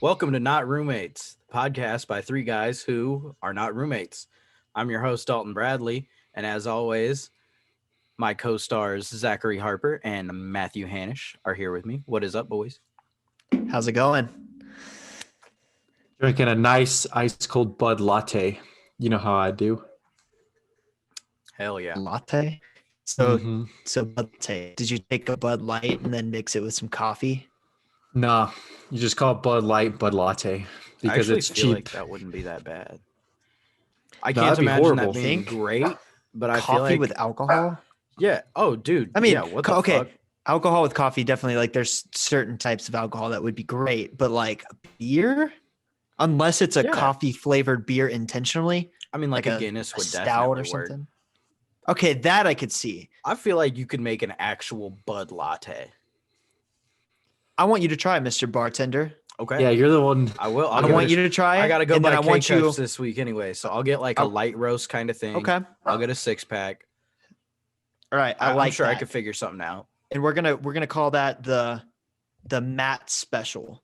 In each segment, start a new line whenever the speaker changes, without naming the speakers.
Welcome to Not Roommates, the podcast by three guys who are not roommates. I'm your host, Dalton Bradley, and as always, my co-stars Zachary Harper and Matthew Hanosh are here with me. What is up, boys?
How's it going?
Drinking a nice ice cold Bud latte. You know how I do.
Hell yeah.
Latte? So
Mhm.
Bud latte. Did you take a Bud Light and then mix it with some coffee?
Nah, you just call it Bud Light, Bud latte
I
because
actually
it's
feel
cheap.
like that wouldn't be that bad. I
No,
can't
that'd be
imagine
horrible.
that being
Think
great, but I feel
Coffee
like
with alcohol?
yeah. Oh, dude.
I mean,
yeah, what the
okay.
fuck?
Alcohol with coffee, definitely. Like, there's certain types of alcohol that would be great, but like beer, unless it's a
Yeah.
coffee flavored beer intentionally,
I mean, like
like
a Guinness
a
would
stout
definitely
or
work.
something. Okay, that I could see.
I feel like you could make an actual Bud latte.
I want you to try, Mr. Bartender.
Okay.
Yeah, you're the one.
I will.
I want you to try it.
I gotta go
and then
buy
I want you.
K-Cups this week anyway, so I'll get like a light roast kind of thing.
Okay.
I'll get a 6-pack.
All right.
I'm
like
sure I
that.
could figure something out.
And we're gonna call that the Matt special.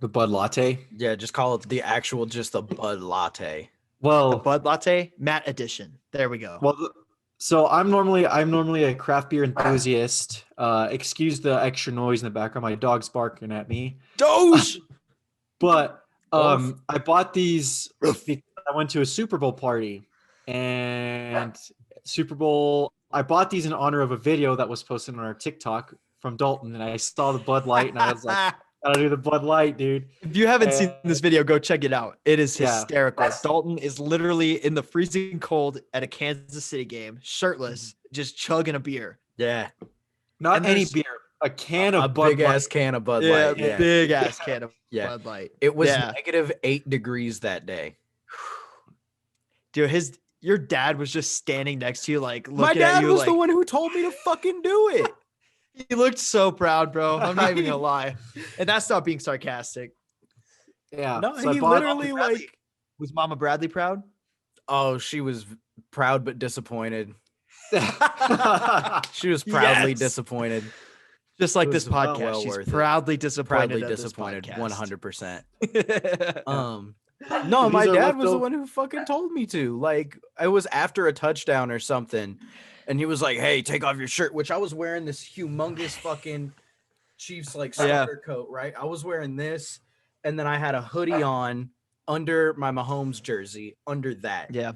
The Bud latte.
Yeah, just call it just the Bud latte.
The
Well,
Bud Latte Matt edition. There we go.
so I'm normally a craft beer enthusiast. Excuse the extra noise in the background. My dog's barking at me.
Doge.
But I bought these because I went to a Super Bowl party, and I bought these in honor of a video that was posted on our TikTok from Dalton, and I saw the Bud Light, and I was like, gotta do the Bud Light, dude.
If you haven't seen this video, go check it out. It is
Yeah.
hysterical. Dalton is literally in the freezing cold at a Kansas City game, shirtless, just chugging a beer.
Yeah,
Not
And
any
there's-
beer, a can of
a
Bud
big
Light.
ass can of Bud Light. Yeah,
big ass can of
Yeah.
Bud Light.
it was
Yeah.
-8 degrees that day.
Dude, your dad was just standing next to you, like looking
My
at
dad
you,
was
like,
the one who told me to fucking do it.
he looked so proud, bro. I'm not even gonna lie, and that's not being sarcastic.
Yeah.
No,
so I
he
bought-
literally like.
Was Mama Bradley proud?
Oh, she was proud but disappointed. She was proudly
Yes.
disappointed.
Just like
It
this
was well
podcast, she's
worth it.
proudly disappointed.
Proudly
at this
disappointed.
podcast.
100%.
Um,
No,
These
my
are
dad was the
leftover-
one who fucking told me to. Like, it was after a touchdown or something, and he was like, "Hey, take off your shirt," which I was wearing this humongous fucking Chiefs like
Yeah.
soccer coat, right? I was wearing this, and then I had a hoodie on under my Mahomes jersey under that,
yeah.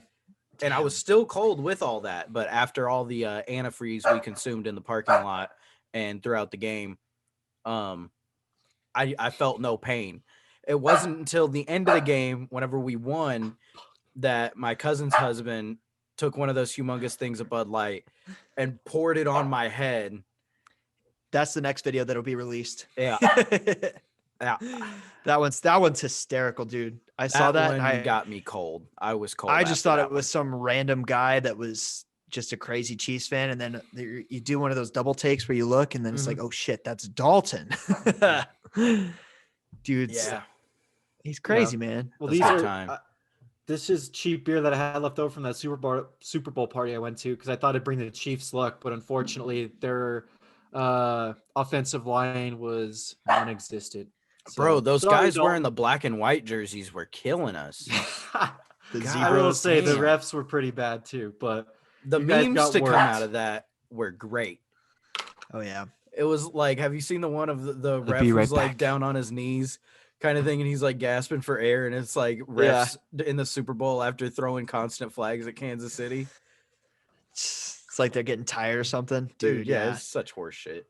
and I was still cold with all that. But after all the antifreeze we consumed in the parking lot and throughout the game, I felt no pain. It wasn't until the end of the game, whenever we won, that my cousin's husband took one of those humongous things of Bud Light and poured it on my head.
That's the next video that'll be released.
Yeah, yeah.
That one's hysterical, dude. I saw that.
one
And I
got me cold. I was cold.
I just
after
thought
that
it was some random guy that was just a crazy Chiefs fan, and then you do one of those double takes where you look, and then it's
Mhm.
like, oh shit, that's Dalton. Dude,
Yeah.
he's crazy, man.
Well,
That's
these
a good
are.
time.
This is cheap beer that I had left over from that Super Bowl party I went to because I thought it'd bring the Chiefs luck, but unfortunately their offensive line was non-existent.
Bro,
So,
those
sorry,
guys wearing the
Dalton.
black and white jerseys were killing us.
The
God,
I will
zebras.
say the
damn.
refs were pretty bad too, but
The
You guys
memes
got
to come
worked.
out of that were great.
Oh yeah.
It was like, have you seen the one of the
I'll
ref
be right
was like
back.
down on his knees kind of thing, and he's like gasping for air, and it's like
Yeah.
refs in the Super Bowl after throwing constant flags at Kansas City.
It's like they're getting tired or something.
Dude, yeah,
yeah.
it's such horse shit.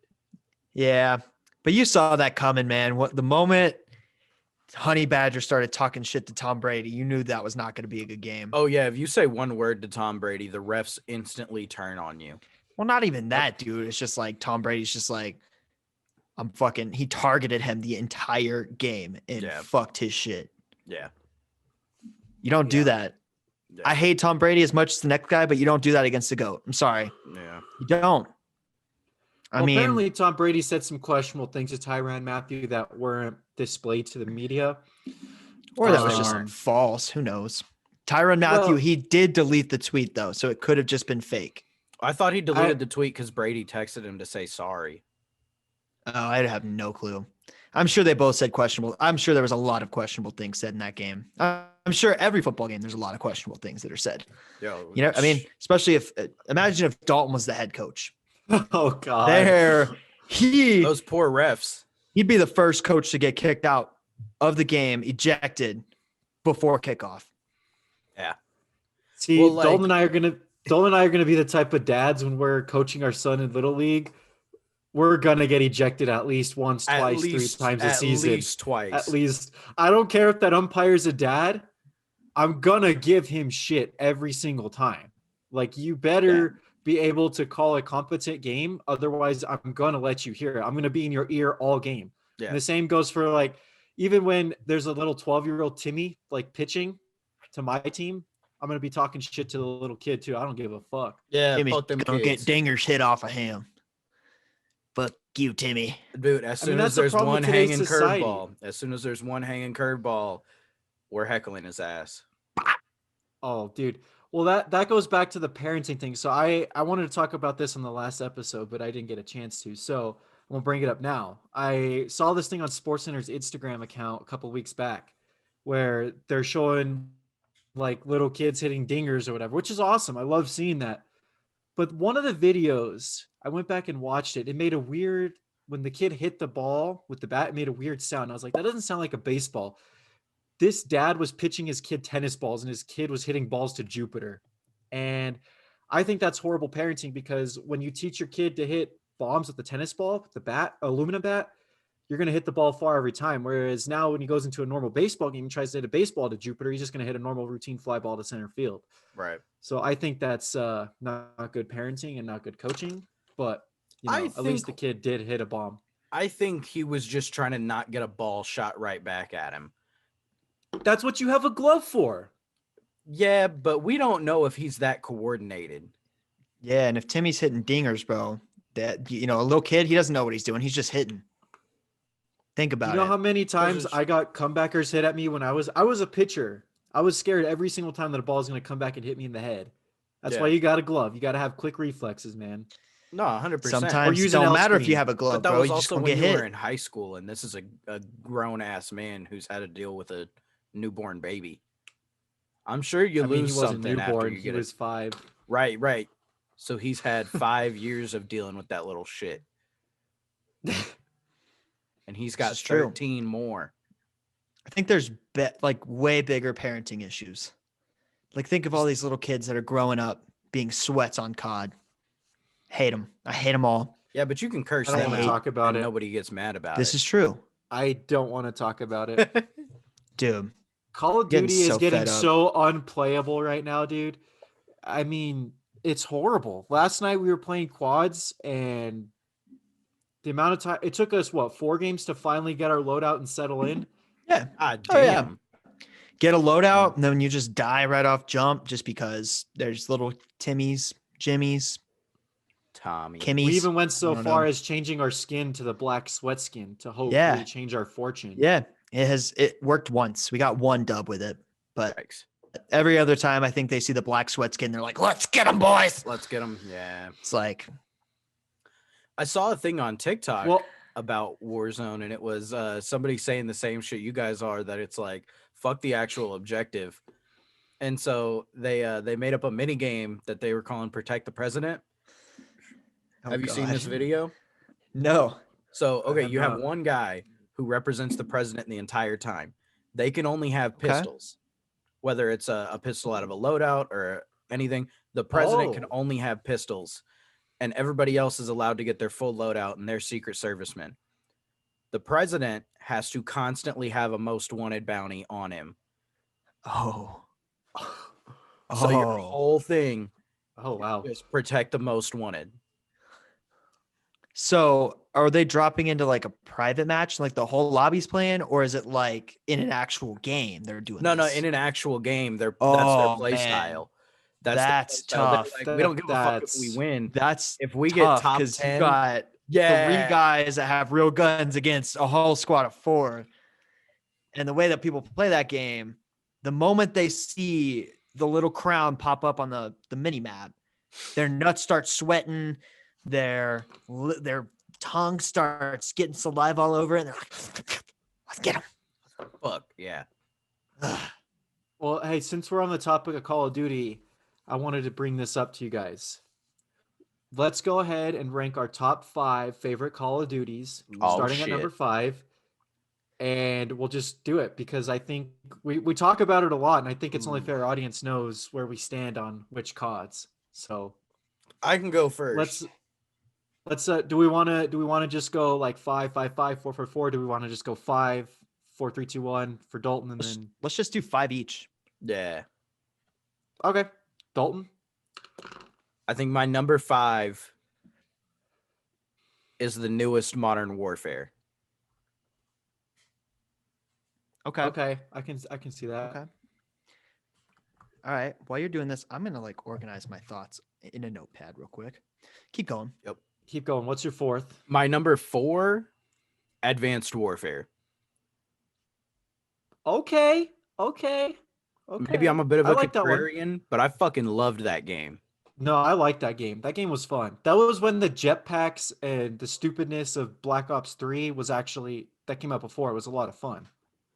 Yeah, but you saw that coming, man. What the moment Honey Badger started talking shit to Tom Brady, you knew that was not going to be a good game.
Oh yeah, if you say one word to Tom Brady, the refs instantly turn on you.
Well, not even that, dude. It's just like Tom Brady's just like, he targeted him the entire game and
Yeah.
fucked his shit.
Yeah.
You don't do
Yeah.
that.
Yeah.
I hate Tom Brady as much as the next guy, but you don't do that against the GOAT. I'm sorry.
Yeah.
You don't. I
Well,
mean,
apparently Tom Brady said some questionable things to Tyrann Mathieu that weren't displayed to the media.
or that was just
Um,
false. Who knows? Tyrann Mathieu,
well-
he did delete the tweet though, so it could have just been fake.
I thought he deleted the tweet because Brady texted him to say sorry.
Oh, I have no clue. I'm sure they both said questionable. I'm sure there was a lot of questionable things said in that game. I'm sure every football game, there's a lot of questionable things that are said.
Yo,
You know, I mean, especially if imagine if Dalton was the head coach.
Oh God.
There,
those poor refs.
he'd be the first coach to get kicked out of the game, ejected before kickoff.
Yeah.
See,
Well, like-
Dalton and I are gonna be the type of dads when we're coaching our son in Little League. We're gonna get ejected at least once, twice, 3 times a season.
At least twice.
At least. I don't care if that umpire's a dad. I'm gonna give him shit every single time. Like, you better be able to call a competent game. Otherwise, I'm gonna let you hear it. I'm gonna be in your ear all game.
Yeah.
And the same goes for, like, even when there's a little 12-year-old Timmy like pitching to my team, I'm gonna be talking shit to the little kid too. I don't give a fuck.
Yeah,
Timmy's
fuck them
gonna
kids.
get dingers hit off of him. Fuck you, Timmy.
Dude, as soon as
that's the
there's
problem
one
with today's
hanging
society.
curveball, we're heckling his ass.
Oh, dude. Well, that goes back to the parenting thing. So I wanted to talk about this on the last episode, but I didn't get a chance to. So I'm gonna bring it up now. I saw this thing on SportsCenter's Instagram account a couple weeks back, where they're showing like little kids hitting dingers or whatever, which is awesome. I love seeing that. But one of the videos, I went back and watched it. It made a weird, when the kid hit the ball with the bat, it made a weird sound. I was like, that doesn't sound like a baseball. This dad was pitching his kid tennis balls and his kid was hitting balls to Jupiter. And I think that's horrible parenting, because when you teach your kid to hit bombs with the tennis ball, with the bat, aluminum bat, you're going to hit the ball far every time. Whereas now when he goes into a normal baseball game and tries to hit a baseball to Jupiter, he's just going to hit a normal routine fly ball to center field.
Right.
So I think that's not good parenting and not good coaching. But at least the kid did hit a bomb.
I think he was just trying to not get a ball shot right back at him.
That's what you have a glove for.
Yeah, but we don't know if he's that coordinated.
Yeah, and if Timmy's hitting dingers, bro, that a little kid, he doesn't know what he's doing. He's just hitting. Think about it.
You know how many times I got comebackers hit at me when I was a pitcher. I was scared every single time that a ball is going to come back and hit me in the head. That's why you got a glove. You got to have quick reflexes, man.
No, 100%.
Sometimes it don't matter if you have a glove,
But that
bro.
was
You just
also
gonna
when
get
you
hit.
were in high school, and this is a grown-ass man who's had to deal with a newborn baby. I'm sure you lose
he wasn't
something after
newborn.
you
He
get
was
it.
5.
Right. So he's had 5 years of dealing with that little shit. And he's got
This is true.
13 more.
I think there's way bigger parenting issues. Like, think of all these little kids that are growing up being sweats on COD. Hate them. I hate them all.
Yeah, but you can curse
I don't
them
wanna
out
talk about
and
it.
nobody gets mad about
This
it.
is true,
I don't want to talk about it.
dude.
Call of
Getting
Duty
so
is getting
fed up.
so unplayable right now, dude. I mean, it's horrible. Last night we were playing quads, and the amount of time it took us, 4 games to finally get our loadout and settle in.
Yeah.
God
Oh, yeah.
damn.
Get a loadout, and then you just die right off jump just because there's little Timmys, Jimmys,
Tommy.
Kimmies.
We even went so
I don't
far
know.
as changing our skin to the black sweat skin to hopefully
Yeah.
change our fortune.
Yeah, it worked once. We got one dub with it, but
Yikes.
every other time I think they see the black sweat skin, they're like, "Let's get them, boys!"
Let's get him. Yeah.
It's like,
I saw a thing on TikTok
Well,
about Warzone, and it was somebody saying the same shit you guys are, that it's like, fuck the actual objective. And so they made up a mini game that they were calling Protect the President.
oh,
Have you seen this
God.
video?
No.
So, okay,
have
you have
not.
one guy who represents the president the entire time. They can only have
Okay.
pistols, whether it's a pistol out of a loadout or anything. The president can
Oh.
only have pistols, and everybody else is allowed to get their full loadout and their Secret Servicemen. The president has to constantly have a most wanted bounty on him.
Oh.
So your
Oh.
whole thing
Oh wow.
is protect the most wanted.
So are they dropping into like a private match, like the whole lobby's playing, or is it like in an actual game they're doing?
No,
this?
in an actual game, that's
Oh,
their play
man.
style.
That's
their play style. They're
tough.
like, we don't give a fuck if we
That's-
win.
That's
If we
tough
get top
because
10,
you got
yeah,
3 guys that have real guns against a whole squad of 4. And the way that people play that game, the moment they see the little crown pop up on the mini map, their nuts start sweating. Their tongue starts getting saliva all over it. And they're like, let's get him.
Fuck yeah.
Well, hey, since we're on the topic of Call of Duty, I wanted to bring this up to you guys. Let's go ahead and rank our top 5 favorite Call of Duties, starting at number 5. And we'll just do it because I think we talk about it a lot, and I think it's only fair our audience knows where we stand on which CODs. So
I can go first.
Let's do we want to just go like 5 5 5 4 4 4? Do we want to just go 5 4 3 2 1 for Dalton and then
let's just do 5 each.
Yeah.
Okay. Dalton?
I think my number 5 is the newest Modern Warfare.
Okay. I can see that.
Okay. All right. While you're doing this, I'm gonna like organize my thoughts in a notepad real quick. Keep going.
Yep.
Keep going. What's your 4th?
My number 4, Advanced Warfare.
Okay.
Maybe I'm a bit of a
like
contrarian, but I fucking loved that game.
No, I like that game. That game was fun. That was when the jetpacks and the stupidness of Black Ops 3 was actually that came out before. It was a lot of fun.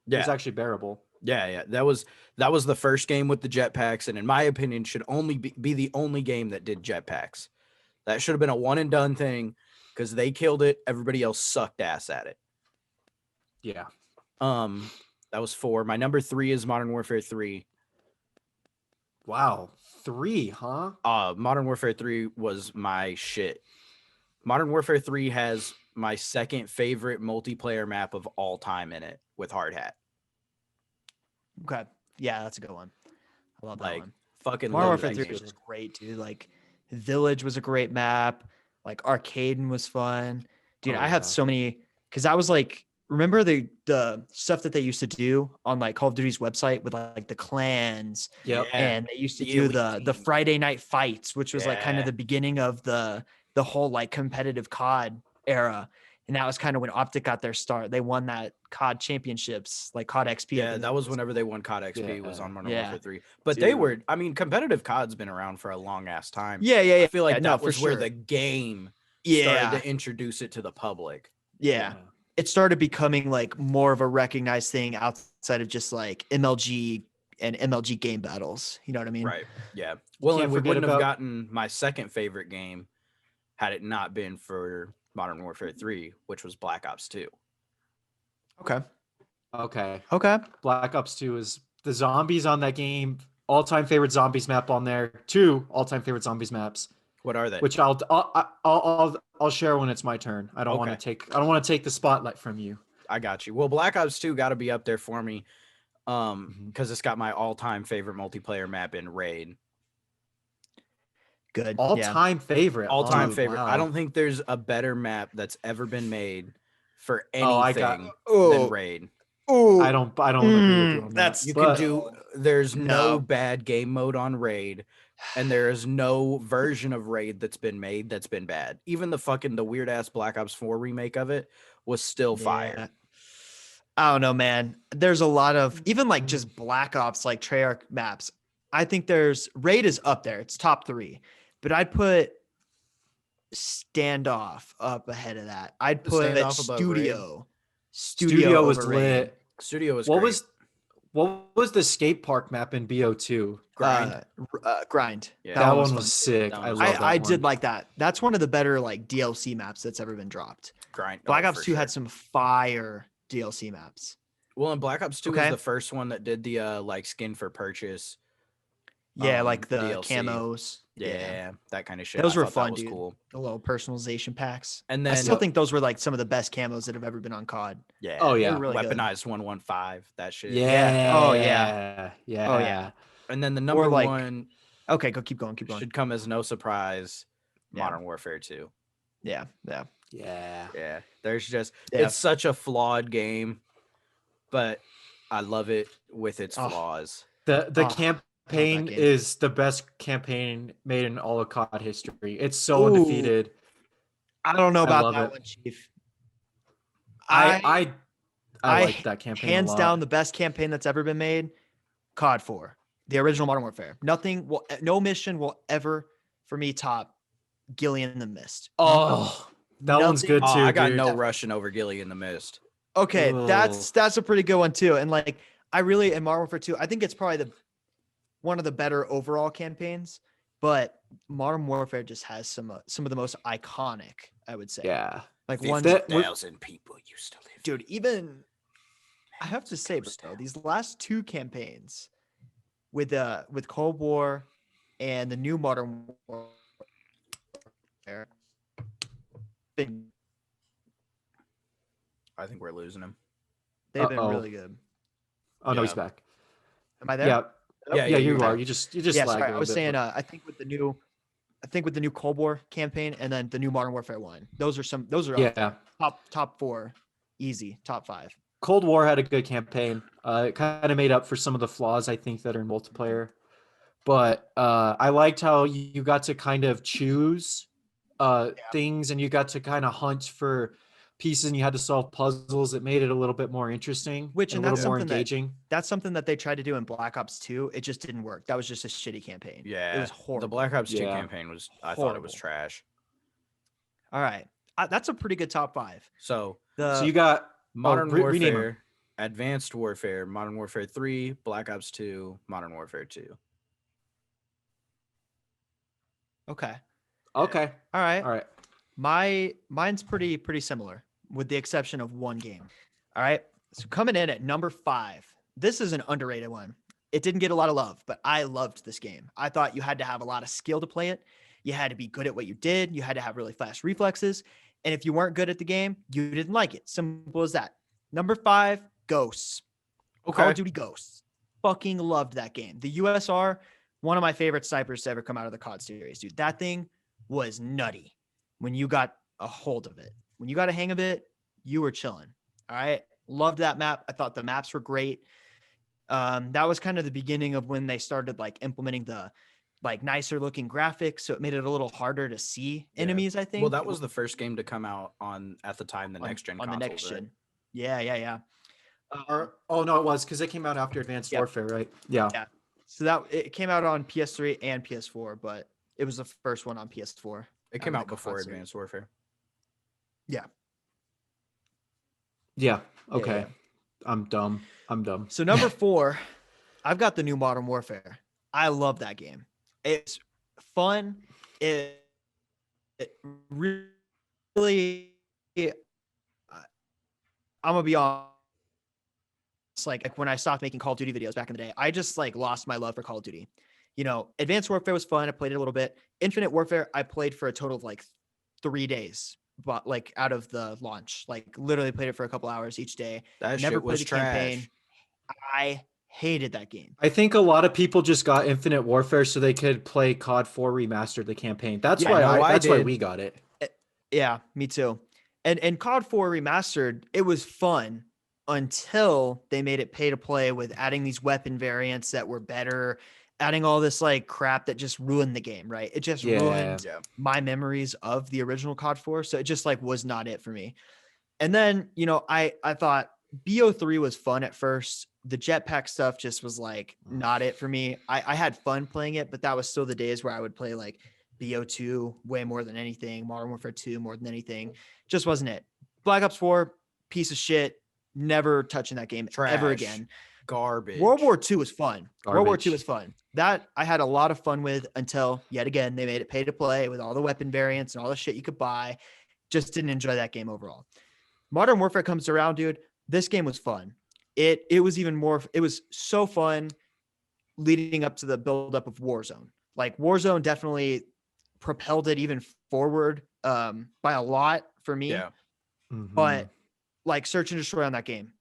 Yeah.
It was actually bearable.
Yeah. That was the first game with the jetpacks, and in my opinion, should only be the only game that did jetpacks. That should have been a one and done thing because they killed it. Everybody else sucked ass at it.
Yeah.
That was 4. My number 3 is Modern Warfare 3.
Wow. 3, huh?
Modern Warfare 3 was my shit. Modern Warfare 3 has my second favorite multiplayer map of all time in it with Hard Hat.
Okay. Yeah, that's a good one. I love that one.
Fucking
Modern
love
Warfare
that
3
game.
was just great, dude. Like Village was a great map. Like Arcaden was fun. Dude, I had so many because I was like, remember the stuff that they used to do on like Call of Duty's website with like the clans.
Yep.
And they used to do the Friday night fights, which was like kind of the beginning of the whole like competitive COD era. And that was kind of when Optic got their start. They won that COD championships, like COD XP.
Yeah, that was whenever they won COD XP was on Modern Warfare 3. But
Dude.
they were, I mean, competitive COD's been around for a long ass time.
Yeah.
I feel like that was where the game started to introduce it to the public.
Yeah. It started becoming like more of a recognized thing outside of just like MLG and MLG game battles. You know what I mean?
Right. Yeah. Well,
Can't
and we
forget
wouldn't have
about-
gotten my second favorite game had it not been for Modern Warfare 3, which was Black Ops 2.
Okay.
Black Ops 2 is the zombies on that game. All-time favorite zombies map on there. 2 all-time favorite zombies maps.
What are they?
Which I'll share when it's my turn. I don't want to take the spotlight from you.
I got you. Well, Black Ops 2 got to be up there for me because it's got my all-time favorite multiplayer map in Raid.
Good.
All-time favorite.
All-time favorite.
Wow.
I don't think there's a better map that's ever been made for anything than Raid.
I don't agree with you on that.
You can do. There's no bad game mode on Raid, and there is no version of Raid that's been made that's been bad. Even the weird ass Black Ops 4 remake of it was still fire.
I don't know, man. There's a lot of even like just Black Ops like Treyarch maps. I think Raid is up there. It's top 3, but I'd put Standoff up ahead of that. I'd put Studio.
Studio was lit.
Studio was
what
great.
What was the skate park map in BO2?
Grind.
Yeah.
That one was sick. I love that
I
one.
did like that. That's one of the better like DLC maps that's ever been dropped.
Grind.
Black Ops
for
2
sure.
had some fire DLC maps.
Well, and Black Ops 2 was the first one that did the like skin for purchase.
Yeah, like the
DLC.
camos.
Yeah, that kind of shit.
Those
I
were
thought
fun,
that was
dude.
cool.
The little personalization packs.
And then
I still think those were like some of the best camos that have ever been on COD.
Yeah.
Oh, yeah.
They were really good.
Weaponized 115. That shit.
Yeah.
Oh, yeah.
Yeah.
Oh, yeah.
And then the number
like-
one
Okay, keep going.
should come as no surprise.
Yeah.
Modern Warfare 2.
Yeah.
Yeah. There's just
Yeah.
it's such a flawed game, but I love it with its
Oh.
flaws.
The campaign
game.
is the best campaign made in all of COD history. It's so undefeated.
I don't know
I
about
love
that
it.
one, Chief.
I like that campaign.
Hands
a lot.
down the best campaign that's ever been made. COD 4, the original Modern Warfare. No mission will ever, for me, top Gillian the Mist.
Oh, That one's
nothing-
good too.
Oh, I got
dude.
no Russian over Gilly in the Mist.
Okay,
Ugh.
that's a pretty good one too. And like I really in Modern Warfare 2, I think it's probably one of the better overall campaigns, but Modern Warfare just has some of the most iconic, I would say.
Yeah.
Like one
50,000 people used to live.
dude, even I have to say, bro, these last two campaigns with Cold War and the new Modern Warfare been
I think we're losing him.
they've been
Uh-oh.
really good.
Oh no, he's
Yeah.
back.
Am I there?
Yeah.
Yeah,
Yeah, you
you're
are.
back.
You just
Yeah,
lagged
sorry.
a
I
little
was
bit,
saying,
but-
I think with the new Cold War campaign and then the new Modern Warfare 1, those are up there.
yeah.
top 4, easy, top 5.
Cold War had a good campaign. It kind of made up for some of the flaws I think that are in multiplayer. But I liked how you got to kind of choose things, and you got to kind of hunt for pieces, and you had to solve puzzles. It made it a little bit more interesting,
Which
and
and
a
that's
little more
something
engaging.
that's something that they tried to do in Black Ops 2. It just didn't work. That was just a shitty campaign.
Yeah,
It was horrible.
The Black Ops 2
Yeah.
campaign was. I thought it was
Horrible.
trash.
All right. That's a pretty good top 5.
So
So you got
Modern
rename 'em.
Warfare, Advanced Warfare, Modern Warfare 3, Black Ops 2, Modern Warfare 2.
Okay.
Okay.
All right.
All right.
Mine's pretty similar with the exception of one game. All right. So coming in at number 5. This is an underrated one. It didn't get a lot of love, but I loved this game. I thought you had to have a lot of skill to play it. You had to be good at what you did. You had to have really fast reflexes. And if you weren't good at the game, you didn't like it. Simple as that. Number 5, Ghosts. Call of Duty Ghosts. Fucking loved that game. The USR, one of my favorite snipers to ever come out of the COD series, dude. That thing was nutty when you got a hold of it. When you got a hang of it, you were chilling. All right. Loved that map. I thought the maps were great. That was kind of the beginning of when they started like implementing the like nicer looking graphics. So it made it a little harder to see enemies, I think.
Well, that was the first game to come out on at the time the next gen
on the
consoles,
next
right?
gen. Yeah.
Oh no, it was because it came out after Advanced
Yep.
Warfare, right? Yeah.
Yeah. So that it came out on PS3 and PS4, but it was the first one on PS4.
It came
of
out
the
before
console.
Advanced Warfare.
Yeah.
Yeah,
Okay.
yeah.
I'm dumb.
So number 4, I've got the new Modern Warfare. I love that game. It's fun. It really, I'm gonna be honest. Like when I stopped making Call of Duty videos back in the day, I just like lost my love for Call of Duty. You know, Advanced Warfare was fun. I played it a little bit. Infinite Warfare, I played for a total of like 3 days, but like out of the launch, like literally played it for a couple hours each day.
That
Never
shit was
played the campaign.
trash.
I hated that game.
I think a lot of people just got Infinite Warfare so they could play COD 4 Remastered, the campaign. That's
Yeah,
why
no, I
that's why
did.
we got it.
Yeah, me too. And COD 4 Remastered, it was fun until they made it pay to play with adding these weapon variants that were better, adding all this like crap that just ruined the game, right? It just ruined
Yeah.
my memories of the original COD 4. So it just like was not it for me. And then, you know, I thought BO3 was fun at first. The jetpack stuff just was like not it for me. I had fun playing it, but that was still the days where I would play like BO2 way more than anything, Modern Warfare 2 more than anything. Just wasn't it. Black Ops 4, piece of shit. Never touching that game ever
Trash.
again.
Garbage.
World War II was fun. World War
Garbage.
II was fun. That I had a lot of fun with until yet again they made it pay to play with all the weapon variants and all the shit you could buy. Just didn't enjoy that game overall. Modern Warfare comes around, dude. This game was fun. It was even more. It was so fun leading up to the buildup of Warzone. Like Warzone definitely propelled it even forward by a lot for me.
Yeah.
But like Search and Destroy on that game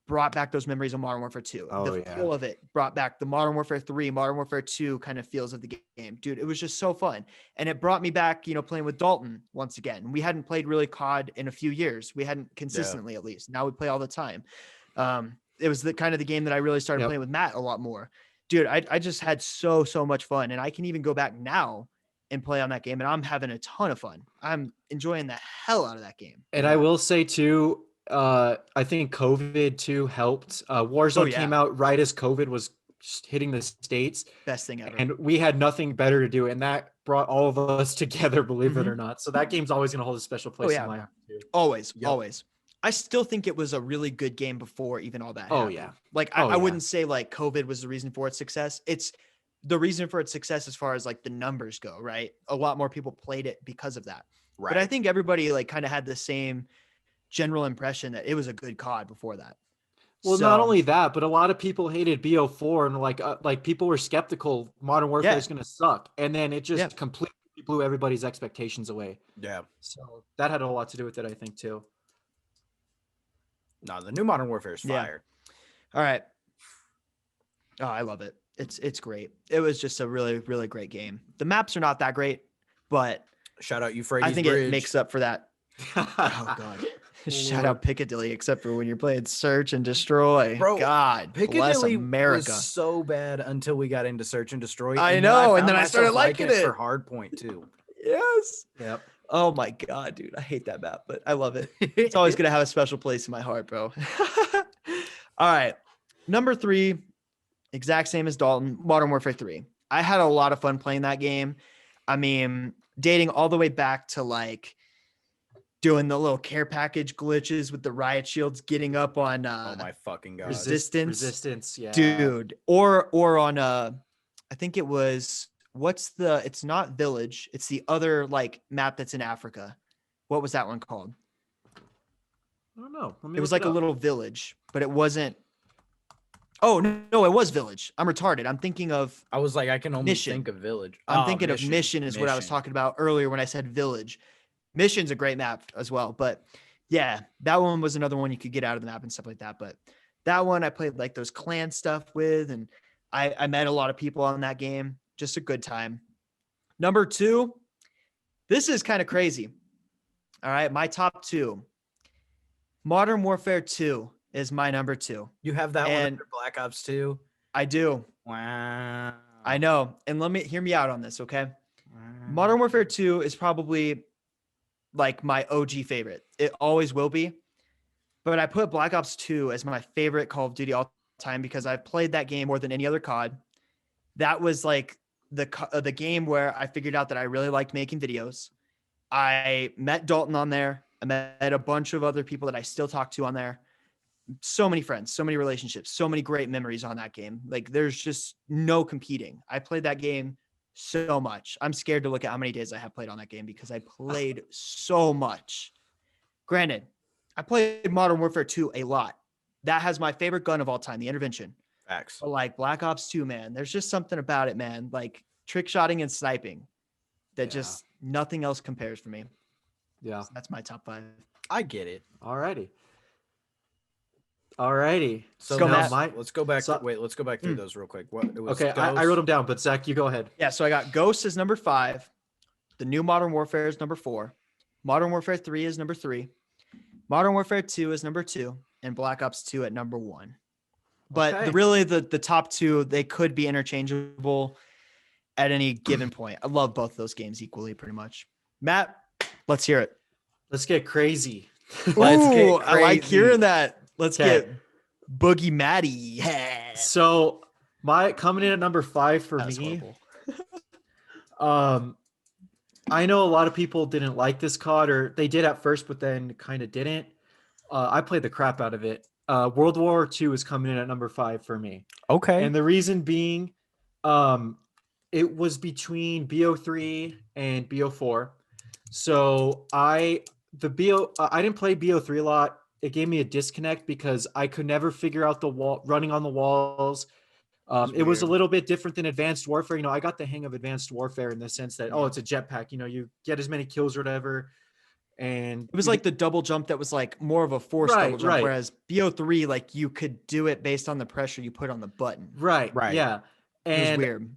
brought back those memories of Modern Warfare 2.
Oh,
The
yeah.
feel of it brought back the Modern Warfare 3, Modern Warfare 2 kind of feels of the game. Dude, it was just so fun. And it brought me back, you know, playing with Dalton once again. We hadn't played really COD in a few years. We hadn't consistently at least. Now we play all the time. It was the kind of the game that I really started
Yep.
playing with Matt a lot more. Dude, I just had so much fun. And I can even go back now and play on that game. And I'm having a ton of fun. I'm enjoying the hell out of that game.
And I will say too, I think COVID too helped. Warzone
yeah.
came out right as COVID was hitting the States,
Best thing ever.
and we had nothing better to do. And that brought all of us together, believe it or not. So that game's always going to hold a special place in my heart too.
Always. I still think it was a really good game before even all that happened.
Yeah.
Like I wouldn't say like COVID was the reason for its success. It's the reason for its success as far as like the numbers go, right? A lot more people played it because of that. Right. But I think everybody like kind of had the same general impression that it was a good COD before that.
Well, not only that, but a lot of people hated BO4 and like people were skeptical Modern Warfare is going to suck. And then it just completely blew everybody's expectations away.
Yeah.
So that had a lot to do with it, I think, too.
No, the new Modern Warfare is fire.
All right. Oh, I love it. It's great. It was just a really, really great game. The maps are not that great, but
shout out Euphrates
I think
Bridge.
It makes up for that. Oh God. Shout out Piccadilly, except for when you're playing Search and Destroy.
Bro,
God,
Piccadilly
bless America.
Was so bad until we got into Search and Destroy.
I know, and then I started liking it
for Hardpoint too.
Yes.
Yep.
Oh my God, dude, I hate that map, but I love it. It's always gonna have a special place in my heart, bro. All right, number 3, exact same as Dalton. Modern Warfare 3. I had a lot of fun playing that game. I mean, dating all the way back to like doing the little care package glitches with the riot shields, getting up on
oh my fucking God.
Resistance, yeah.
Dude. Or on I think it was it's not Village, it's the other like map that's in Africa. What was that one called?
I don't know.
It was like a little village, but it wasn't. Oh no, it was Village. I'm retarded. I'm thinking of
I was like, I can only
Mission.
think of Village.
I'm thinking of Mission is what I was talking about earlier when I said Village. Mission's a great map as well, but yeah, that one was another one you could get out of the map and stuff like that. But that one I played like those clan stuff with, and I met a lot of people on that game. Just a good time. Number 2, this is kind of crazy. All right, my top 2. Modern Warfare 2 is my number 2.
You have that one under Black Ops 2?
I do.
Wow.
I know. And hear me out on this, okay? Wow. Modern Warfare 2 is probably like my OG favorite. It always will be. But I put Black Ops 2 as my favorite Call of Duty all time because I've played that game more than any other COD. That was like the game where I figured out that I really liked making videos. I met Dalton on there. I met a bunch of other people that I still talk to on there. So many friends, so many relationships, so many great memories on that game. Like there's just no competing. I played that game so much. I'm scared to look at how many days I have played on that game because I played so much. Granted, I played Modern Warfare 2 a lot. That has my favorite gun of all time, the Intervention.
Facts.
But like Black Ops 2, man, there's just something about it, man. Like trick shotting and sniping that just nothing else compares for me.
Yeah.
So that's my top 5.
I get it.
Alrighty.
So let's go back. Let's go back through those real quick. What it was?
Okay, I wrote them down, but Zach, you go ahead.
Yeah, so I got Ghost as number 5. The new Modern Warfare is number 4. Modern Warfare 3 is number 3. Modern Warfare 2 is number 2, and Black Ops 2 at number 1. But really, the top 2, they could be interchangeable at any given point. I love both those games equally, pretty much. Matt, let's hear it.
Let's get crazy.
I like hearing that. Let's get Boogie Matty. Yeah.
So coming in at number 5 for me. I know a lot of people didn't like this COD, or they did at first, but then kind of didn't. I played the crap out of it. World War II is coming in at number 5 for me.
Okay.
And the reason being, it was between BO3 and BO4. So I didn't play BO3 a lot. It gave me a disconnect because I could never figure out the wall running on the walls. It was a little bit different than Advanced Warfare. I got the hang of Advanced Warfare in the sense that, it's a jetpack. You get as many kills or whatever. And
it was like the double jump that was like more of a forced double jump, whereas BO3, like you could do it based on the pressure you put on the button.
Right. Yeah. And
it was weird.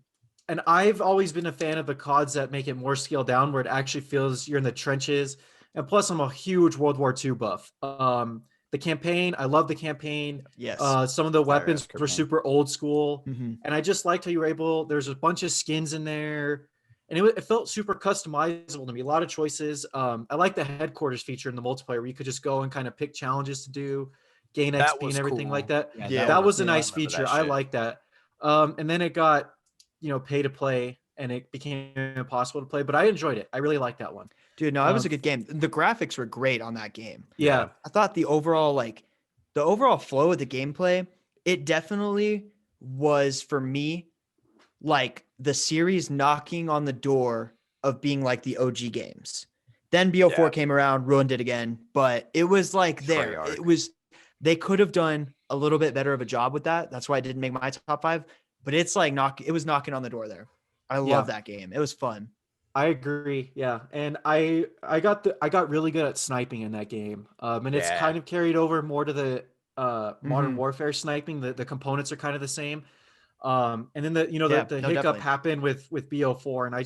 And I've always been a fan of the CODs that make it more scaled down, where it actually feels you're in the trenches. And plus, I'm a huge World War II buff. The campaign, I love the campaign.
Yes.
Some of the weapons were super old school.
Mm-hmm.
And I just liked how you were able, there's a bunch of skins in there. And it felt super customizable to me. A lot of choices. I like the headquarters feature in the multiplayer where you could just go and kind of pick challenges to do, gain XP and everything like that.
Yeah,
that was a nice feature. I like that. And then it got, pay to play. and it became impossible to play. But I enjoyed it. I really liked that one.
Dude, no, it was a good game. The graphics were great on that game.
Yeah.
I thought the overall flow of the gameplay, it definitely was for me like the series knocking on the door of being like the OG games. Then BO4 came around, ruined it again, but it was like there.
Treyarch.
It was they could have done a little bit better of a job with that. That's why it didn't make my top 5, but it's like it was knocking on the door there. I love that game. It was fun.
I agree. Yeah. And I got really good at sniping in that game. And it's kind of carried over more to the Modern Warfare sniping. The components are kind of the same. And then the hiccup
definitely.
happened with BO4, and I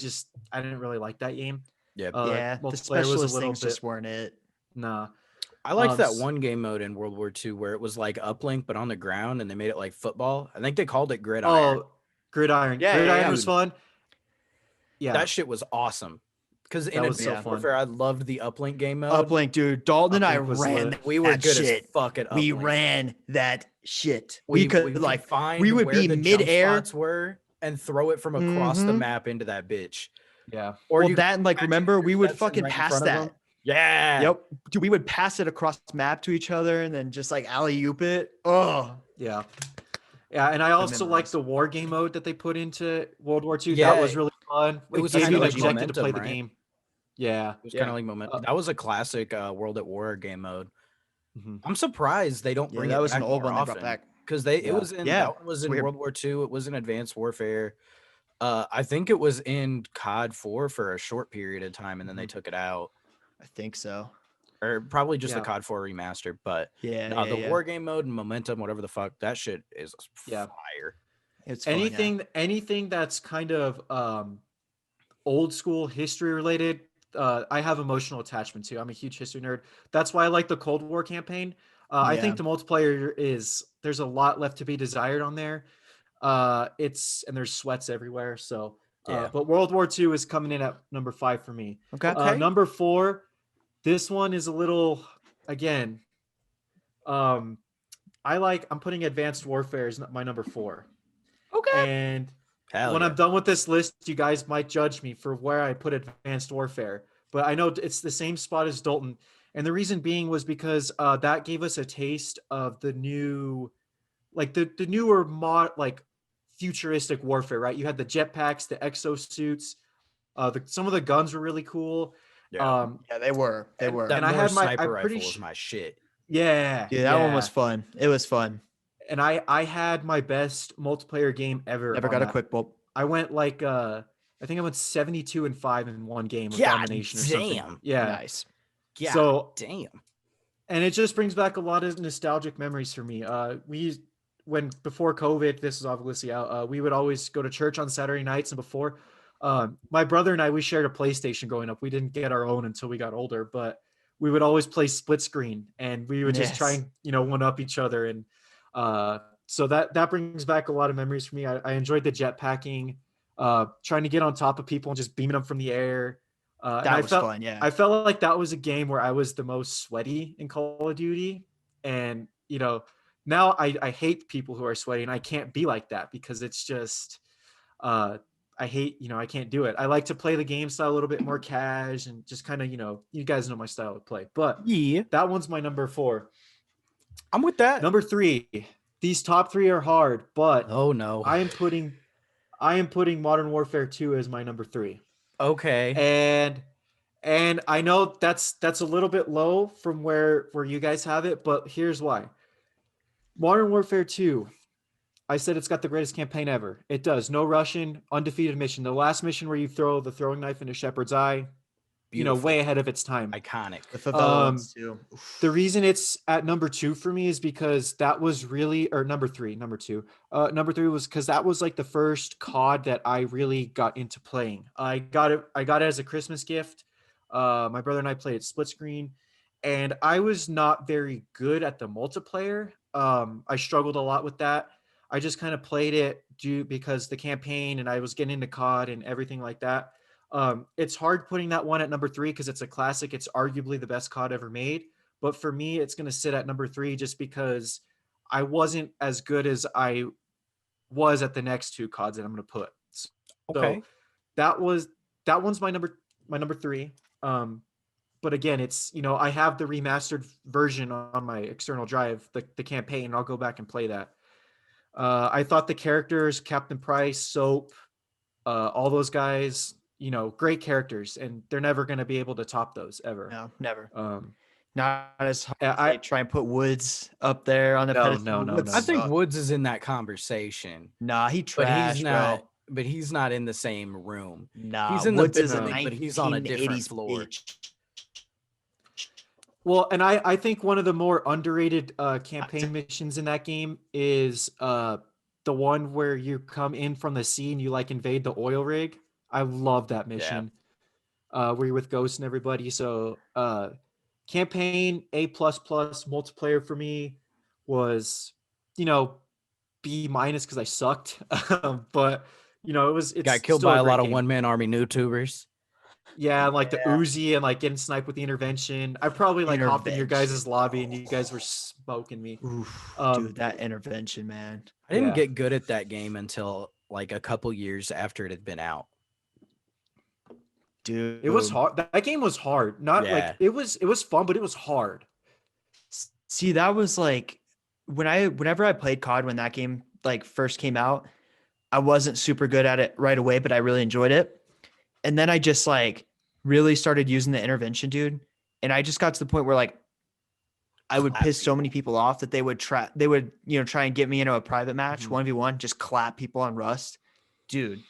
didn't really like that game.
The
Multiplayer
specialist things just weren't it.
Nah.
I liked that one game mode in World War II where it was like uplink but on the ground, and they made it like football. I think they called it Gridiron.
Oh, Gridiron.
Yeah,
Gridiron was fun. Yeah,
that shit was awesome. Because in Advanced Warfare, I loved the uplink game mode.
Uplink, dude. Dalton and I ran.
We were good as fuck at uplink.
We ran that shit.
We
could like
find
we would
where
be
the
midair
jump spots were and throw it from across the map into that bitch.
Yeah.
Or that and like remember we would fucking pass that.
Yeah.
Yep. Dude, we would pass it across the map to each other and then just like alley-oop it. Oh.
Yeah. Yeah, and I also like the war game mode that they put into World War II. Yeah. That was really fun.
It was
kind
of
of
like
objective
momentum,
to play the
right?
game. Yeah.
It was kind of like momentum. That was a classic World at War game mode.
Mm-hmm.
I'm surprised they don't bring it back.
That was an old one they brought back.
Because it was in that one was in World War II. It was in Advanced Warfare. I think it was in COD 4 for a short period of time, and then they took it out.
I think so.
Or probably just the COD 4 remaster. But the war game mode and momentum, whatever the fuck, that shit is fire.
It's
anything that's kind of old school history related. I have emotional attachment to. I'm a huge history nerd. That's why I like the Cold War campaign. I think the multiplayer there's a lot left to be desired on there. And there's sweats everywhere. So, but World War II is coming in at number 5 for me.
Okay.
Number 4, this one is a little, again, I'm putting Advanced Warfare as my number 4.
Okay.
And when I'm done with this list, you guys might judge me for where I put Advanced Warfare, but I know it's the same spot as Dalton. And the reason being was because that gave us a taste of the new, like the newer futuristic warfare, right? You had the jetpacks, the exosuits, some of the guns were really cool.
Yeah, they were.
And I had sniper rifle was my shit.
Yeah.
That one was fun. It was fun.
And I had my best multiplayer game ever.
Never got a quick bolt.
I went I think I went 72-5 in one game of domination or something. Yeah.
Nice.
Yeah.
So
damn.
And it just brings back a lot of nostalgic memories for me. Before COVID, this is obviously out, we would always go to church on Saturday nights, and before my brother and I, we shared a PlayStation growing up. We didn't get our own until we got older, but we would always play split screen, and we would just try and, one up each other. And so that brings back a lot of memories for me. I enjoyed the jetpacking, trying to get on top of people and just beaming them from the air.
That was fun. Yeah.
I felt like that was a game where I was the most sweaty in Call of Duty. And, now I hate people who are sweaty, and I can't be like that because it's just, I hate, I can't do it. I like to play the game style a little bit more cash and just kind of, you guys know my style of play, but that one's my number 4.
I'm with that.
Number 3, these top 3 are hard, but
oh no,
I am putting Modern Warfare 2 as my number 3.
Okay.
And I know that's a little bit low from where you guys have it, but here's why. Modern Warfare 2, I said it's got the greatest campaign ever. It does. No Russian, undefeated mission. The last mission where you throw the throwing knife into Shepard's eye, way ahead of its time.
Iconic.
The favela ones too.
The reason it's at number 2 for me is because that was really, or number 3 was because that was like the first COD that I really got into playing. I got it as a Christmas gift. My brother and I played split screen, and I was not very good at the multiplayer. I struggled a lot with that. I just kind of played it because the campaign, and I was getting into COD and everything like that. It's hard putting that one at number 3 because it's a classic. It's arguably the best COD ever made. But for me, it's going to sit at number 3 just because I wasn't as good as I was at the next 2 CODs that I'm going to put. So,
okay.
that one's my number 3. But again, it's, I have the remastered version on my external drive, the campaign. I'll go back and play that. I thought the characters, Captain Price, Soap, all those guys, great characters, and they're never going to be able to top those ever.
No, never.
Um,
Not as hard as
I
they try and put Woods up there on the pedestal.
no.
Woods
I think
sucked.
Woods is in that conversation,
Nah, he
but
trashed,
he's
bro.
not. But he's not in the same room.
Nah,
He's in
Woods
the
is a
building, but he's on a different
1980s
floor.
beach.
Well, and I think one of the more underrated campaign missions in that game is the one where you come in from the sea and you like invade the oil rig. I love that mission. Where you're with Ghost and everybody. So campaign A++ multiplayer for me was, B- because I sucked. But it's
Got killed
still
by a
great
lot of
game.
one-man army YouTubers.
Yeah, like the Uzi and like getting sniped with the intervention. I probably like hopped in your guys' lobby and you guys were smoking me.
Oof, dude, that intervention, man.
I didn't get good at that game until like a couple years after it had been out.
Dude,
it was hard. That game was hard. Not like it was fun, but it was hard.
See, that was like whenever I played COD when that game like first came out, I wasn't super good at it right away, but I really enjoyed it. And then I just like really started using the intervention, dude. And I just got to the point where like I would piss so many people off that they would try and get me into a private match, 1v1, just clap people on Rust. Dude,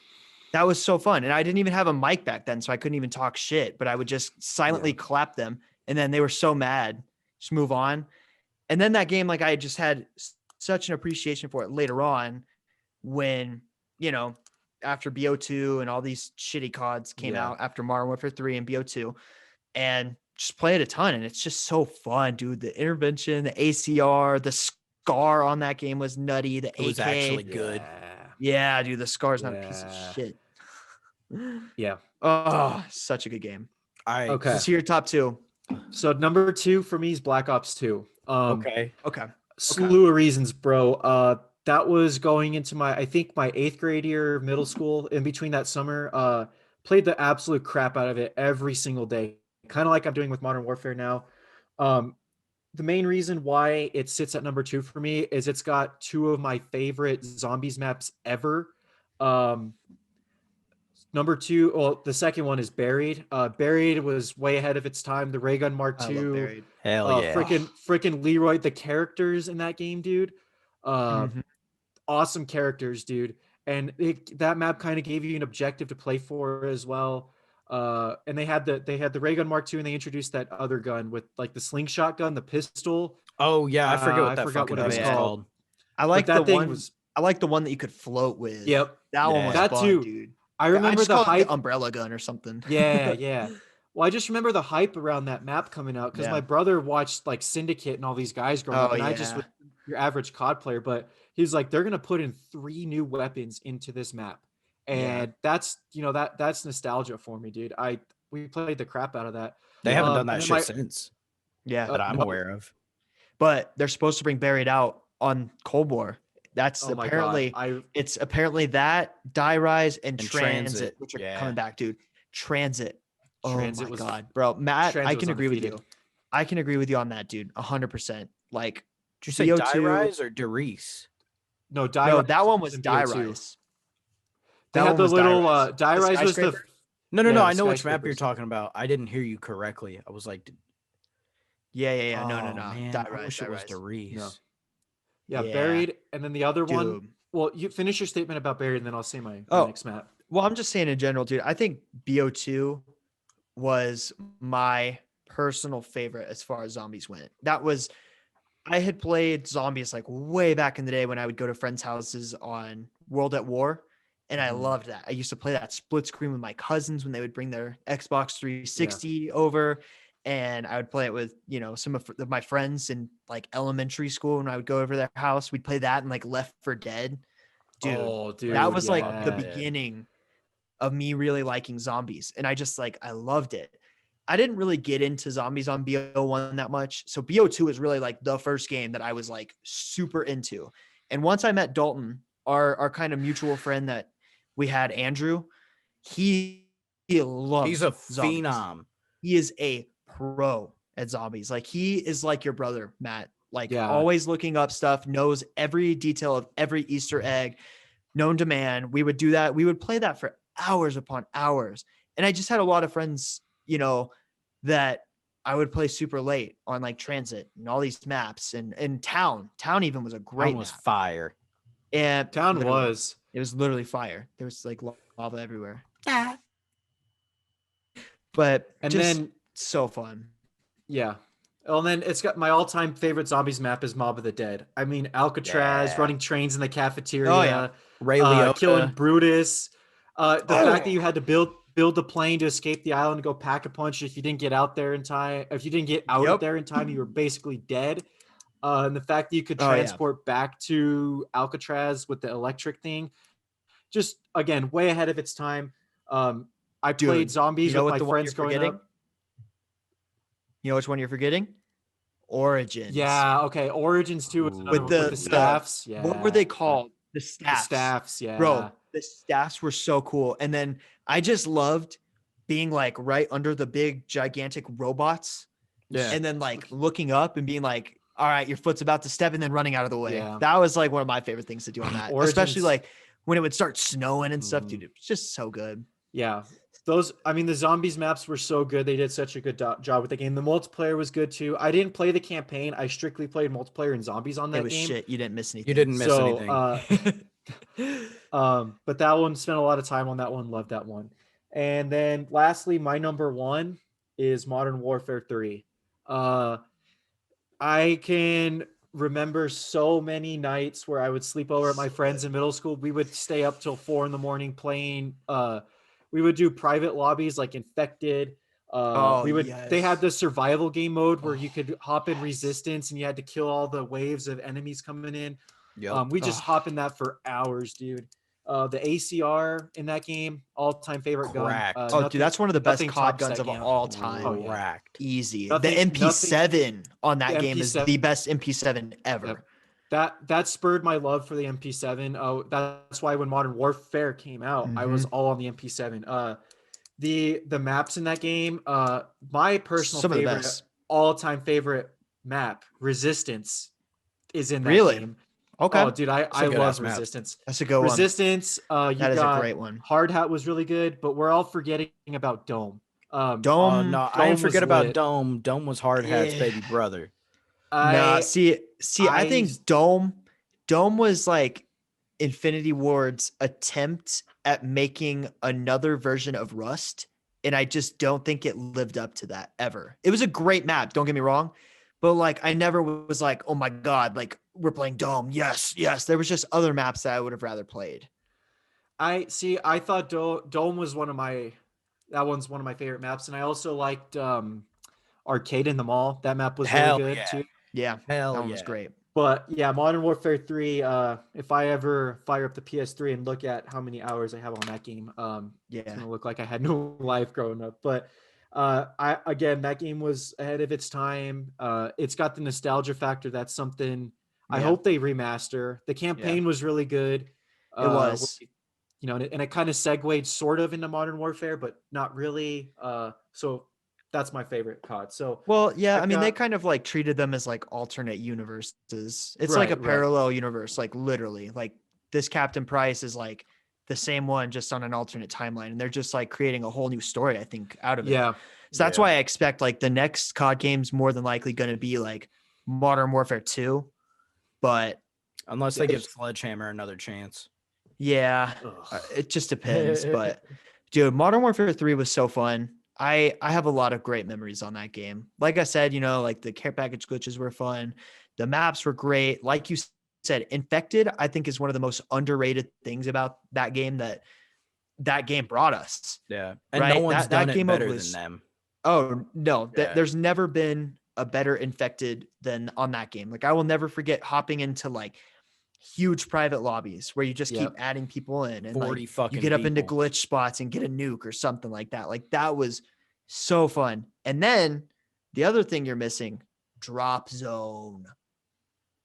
that was so fun. And I didn't even have a mic back then, so I couldn't even talk shit, but I would just silently clap them. And then they were so mad, just move on. And then that game, like I just had such an appreciation for it later on when, after BO2 and all these shitty CODs came out after Modern Warfare 3 and BO2, and just play it a ton. And it's just so fun, dude. The intervention, the ACR, the SCAR on that game was nutty. The AK
was actually good.
Yeah, dude, the SCAR is not a piece of shit.
Yeah.
Oh, such a good game.
Okay.
So your top 2.
So number 2 for me is Black Ops 2.
Okay.
Slew of reasons, bro. That was going into my 8th grade year of middle school. In between that summer, played the absolute crap out of it every single day. Kind of like I'm doing with Modern Warfare now. The main reason why it sits at number 2 for me is it's got 2 of my favorite zombies maps ever. Number 2, well, the second one is Buried. Buried was way ahead of its time. The Ray Gun Mark II.
I love Buried.
Hell yeah.
Freaking Leroy, the characters in that game, dude. Awesome characters, dude. And that map kind of gave you an objective to play for as well. And they had the Ray Gun Mark II, and they introduced that other gun with like the slingshot gun, the pistol.
Oh yeah, I forget what that
forgot
fucking
what it was
thing
called.
I like
that
the
thing
one.
was.
I like the one that you could float with.
Yep.
That one was
That
fun,
too.
dude.
I remember
just
the
call it
hype.
the umbrella gun or something.
Yeah. Well, I just remember the hype around that map coming out because my brother watched like Syndicate and all these guys growing up, and I just was your average COD player, but he's like, they're gonna put in 3 new weapons into this map, and that's that's nostalgia for me, dude. We played the crap out of that.
They haven't done that shit since.
Yeah,
that I'm aware of.
But they're supposed to bring Buried out on Cold War. That's it's apparently that Die Rise and Transit, which are coming back, dude. Transit.
Transit
oh my god, bro. Matt,
Transit
I can agree with you. I can agree with you on that, dude. 100%. Like,
did you say Die Rise or Derice?
No,
that one was Die Rise.
They had the little Die Rise was the
No. I know which map you're talking about. I didn't hear you correctly. I was like,
yeah. No.
Man,
Die
I
Rise.
wish it was Derice. No.
Yeah, Buried, and then the other one. Well, you finish your statement about Buried, and then I'll say my next map.
Well, I'm just saying in general, dude. I think BO2 was my personal favorite as far as zombies went. I had played zombies like way back in the day when I would go to friends' houses on World at War, and I loved that. I used to play that split screen with my cousins when they would bring their Xbox 360 over. And I would play it with, some of my friends in like elementary school. When I would go over their house, we'd play that and like Left 4 Dead. Dude, that was like the beginning of me really liking zombies. And I just I loved it. I didn't really get into zombies on BO1 that much. So BO2 is really like the first game that I was like super into. And once I met Dalton, our kind of mutual friend that we had, Andrew, he loves
He's a
zombies.
phenom.
He is a pro at zombies. Like he is like your brother, Matt. Like
Yeah.
always looking up stuff, knows every detail of every Easter egg known to man. We would do that. We would play that for hours upon hours. And I just had a lot of friends, you know, that I would play super late on like Transit and all these maps and Town. Town even was a great
Town was
map.
fire.
And
Town
literally,
was.
it was literally fire. There was like lava everywhere. But
And
just
then
so fun.
yeah. Oh, and then it's got my all-time favorite zombies map is Mob of the Dead. I mean, Alcatraz,
Yeah.
running trains in the cafeteria,
Oh, yeah.
Ray Liotta.
killing Brutus. The fact that you had to build the plane to escape the island and go pack a punch if you didn't get out there in time. If you didn't get out
Yep.
there in time, you were basically dead. And the fact that you could
Oh, yeah.
transport back to Alcatraz with the electric thing, just again, way ahead of its time. I
Dude,
played zombies
you know
with
what
my
the one
friends
you're
growing
forgetting?
up.
You know which one you're forgetting? Origins.
Yeah, okay. Origins 2 was another
With
one with the staffs. Yeah.
What were they called? The
The
staffs.
staffs, yeah.
Bro, the staffs were so cool. And then I just loved being like right under the big gigantic robots
Yeah.
and then like looking up and being like, all right, your foot's about to step and then running out of the way.
Yeah.
That was like one of my favorite things to do on that. Especially
Origins-
like when it would start snowing and stuff, dude. It was just so good.
Yeah. The zombies maps were so good. They did such a good job with the game. The multiplayer was good too. I didn't play the campaign. I strictly played multiplayer and zombies on that
It was
game.
shit. You didn't miss anything.
You didn't miss
So,
anything.
but that one, spent a lot of time on that one. Loved that one. And then lastly, my number one is Modern Warfare 3. I can remember so many nights where I would sleep over at my friends in middle school. We would stay up till 4 a.m. playing. We would do private lobbies like Infected. They had the survival game mode where you could hop in Resistance and you had to kill all the waves of enemies coming in.
Yep.
We just hop in that for hours, dude. The ACR in that game, all-time favorite
Cracked.
gun.
Dude, that's one of the best
nothing
COD
tops
guns
that
of
game.
all time.
Oh, yeah.
Cracked.
Easy.
Nothing-
the MP7 on that
the
game is
MP7
the best MP7 ever.
Yep. That spurred my love for the MP7. Oh, that's why when Modern Warfare came out, I was all on the MP7. The maps in that game, my personal
Some of the
favorite,
best.
all-time favorite map, Resistance, is in that
Really?
game.
Okay.
Oh, dude, I
a good
love
ass map.
Resistance.
That's a good one.
Resistance, you
That is
got
a great one.
Hard Hat was really good, but we're all forgetting about Dome.
Dome.
No, I
Dome
didn't forget
was
about
lit.
Dome. Dome was Hard Hat's
Yeah.
baby brother.
I
I
think Dome was like Infinity Ward's attempt at making another version of Rust. And I just don't think it lived up to that ever. It was a great map, don't get me wrong. But like I never was like, oh my God, like we're playing Dome. Yes. There was just other maps that I would have rather played.
I thought Dome was one of my favorite maps, and I also liked Arcade in the Mall. That map was
Hell
really good
yeah.
too.
Yeah.
Hell
That
yeah.
one was great.
But yeah, Modern Warfare 3, if I ever fire up the PS3 and look at how many hours I have on that game, it's gonna look like I had no life growing up. But that game was ahead of its time. It's got the nostalgia factor. That's something I hope they remaster. The campaign was really good.
It was.
And it kind of segued sort of into Modern Warfare, but not really. So that's my favorite COD. So
Well, yeah, I mean, they kind of like treated them as like alternate universes. It's like a
Right.
parallel universe, like literally. Like this Captain Price is like the same one, just on an alternate timeline, and they're just like creating a whole new story, I think, out of it.
yeah,
So that's why I expect like the next COD game's more than likely going to be like Modern Warfare 2. But
Unless they give Sledgehammer another chance.
yeah,
Ugh.
it just depends. But dude, Modern Warfare 3 was so fun. I have a lot of great memories on that game. Like I said, like the care package glitches were fun. The maps were great. Like you said, Infected, I think, is one of the most underrated things about that game that game brought us.
Yeah. And
Right?
no one's
That
done
game
it better
was-
than them.
Oh, no,
Yeah.
there's never been a better Infected than on that game. Like I will never forget hopping into like huge private lobbies where you just keep adding people in and
40
like
fucking
you get up into
people.
glitch spots and get a nuke or something like that. Like that was so fun. And then the other thing you're missing, Drop Zone.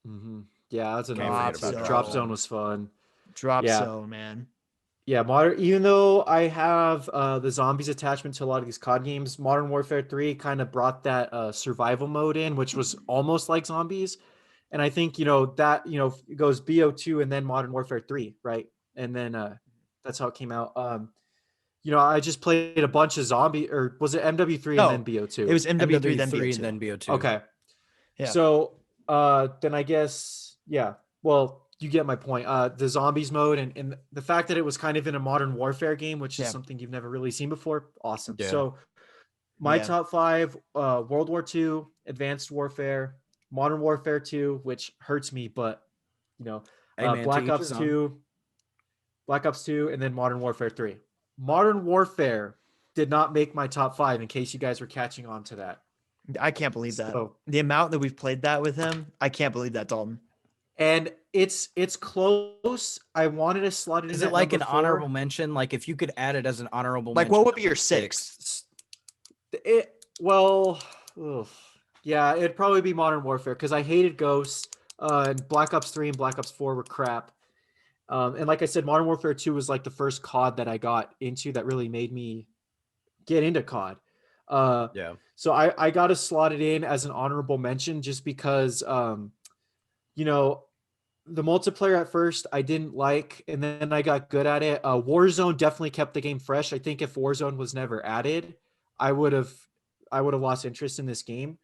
Mm-hmm. Yeah, that's
Can't
another
forget
one.
about
Drop
Drop
Zone
Zone.
was fun.
Drop
Yeah.
Zone, man.
Yeah, even though I have the zombies attachment to a lot of these COD games, Modern Warfare 3 kind of brought that survival mode in, which was almost like zombies. And I think, that, it goes BO2 and then Modern Warfare 3, right? And then that's how it came out. I just played a bunch of or was it MW3 and then BO2?
It was MW3 then
MW3
BO2.
and then BO2.
Okay.
Yeah.
So then I guess, yeah. Well, you get my point. The zombies mode and the fact that it was kind of in a Modern Warfare game, which is something you've never really seen before. Awesome.
Yeah.
So my top 5, World War II, Advanced Warfare, Modern Warfare 2, which hurts me, but Black Ops 2, and then Modern Warfare 3. Modern Warfare did not make my top 5, in case you guys were catching on to that.
I can't believe that. The amount that we've played that with him, I can't believe that, Dalton.
And it's close. I wanted to slot it in.
Is it like an honorable mention? Like if you could add it as an honorable mention.
Like what would be your 6?
Yeah, it'd probably be Modern Warfare because I hated Ghosts. And Black Ops 3 and Black Ops 4 were crap. And like I said, Modern Warfare 2 was like the first COD that I got into that really made me get into COD. So I got to slot it in as an honorable mention just because, the multiplayer at first I didn't like, and then I got good at it. Warzone definitely kept the game fresh. I think if Warzone was never added, I would have lost interest in this game.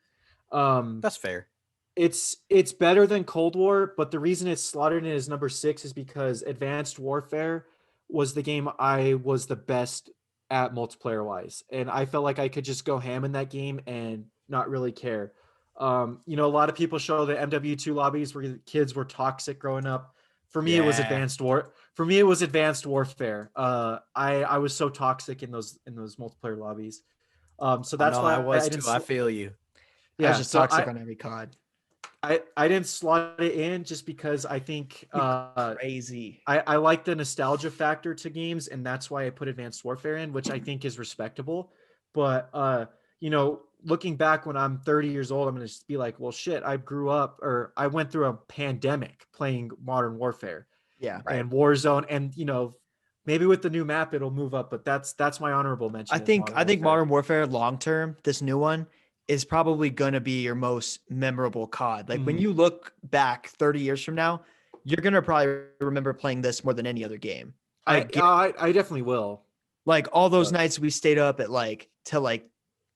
That's fair.
It's better than Cold War, but the reason it's slotted in as number 6 is because Advanced Warfare was the game I was the best at multiplayer wise, and I felt like I could just go ham in that game and not really care. A lot of people show the MW2 lobbies where the kids were toxic growing up. For me, it was Advanced Warfare. I was so toxic in those multiplayer lobbies. So that's why
I was too. I feel you.
Yeah, I was just toxic on every COD.
I didn't slot it in just because I think
crazy.
I like the nostalgia factor to games, and that's why I put Advanced Warfare in, which I think is respectable. But looking back when I'm 30 years old, I'm going to just be like, well, shit, I went through a pandemic playing Modern Warfare.
Yeah.
And Warzone. And, maybe with the new map, it'll move up, but that's my honorable mention.
I think Modern Warfare long-term, this new one is probably going to be your most memorable COD. Like when you look back 30 years from now, you're going to probably remember playing this more than any other game.
I definitely will.
Like all those nights we stayed up at till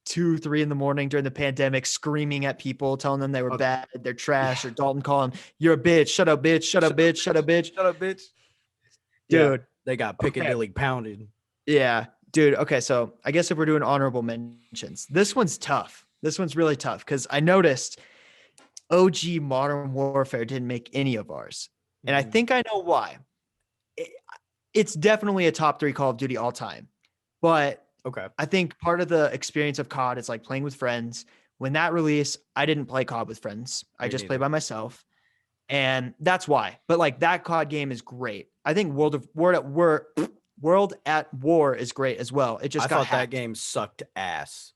2, 3 in the morning during the pandemic, screaming at people, telling them they were bad, they're trash, or Dalton calling, "You're a bitch, shut up, bitch, shut up, bitch, shut up, bitch, shut up, bitch." Dude,
they got Piccadilly pounded.
Yeah, dude. Okay, so I guess if we're doing honorable mentions, this one's tough. This one's really tough because I noticed OG Modern Warfare didn't make any of ours, and I think I know why. It's definitely a top 3 Call of Duty all time, but
okay,
I think part of the experience of COD is like playing with friends. When that released, I didn't play COD with friends. I just played by myself. And that's why. But like that COD game is great. I think World at War is great as well. It just got hacked.
That game sucked ass.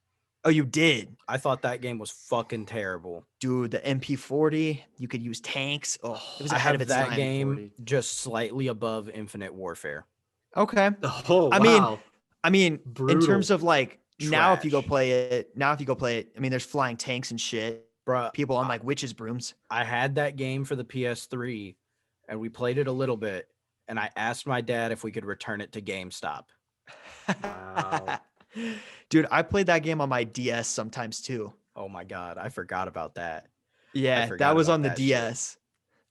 Oh, you did?
I thought that game was fucking terrible.
Dude, the MP40, you could use tanks. Oh, it was ahead of its time.
That game just slightly above Infinite Warfare.
Okay.
Oh, wow.
I mean,
brutal.
In terms of like
Trash.
now, if you go play it, I mean, there's flying tanks and shit.
Bruh,
people on like witches brooms.
I had that game for the PS3 and we played it a little bit. And I asked my dad if we could return it to GameStop.
Wow.
Dude, I played that game on my DS sometimes too.
Oh my God. I forgot about that.
Yeah, that was on the DS. Shit.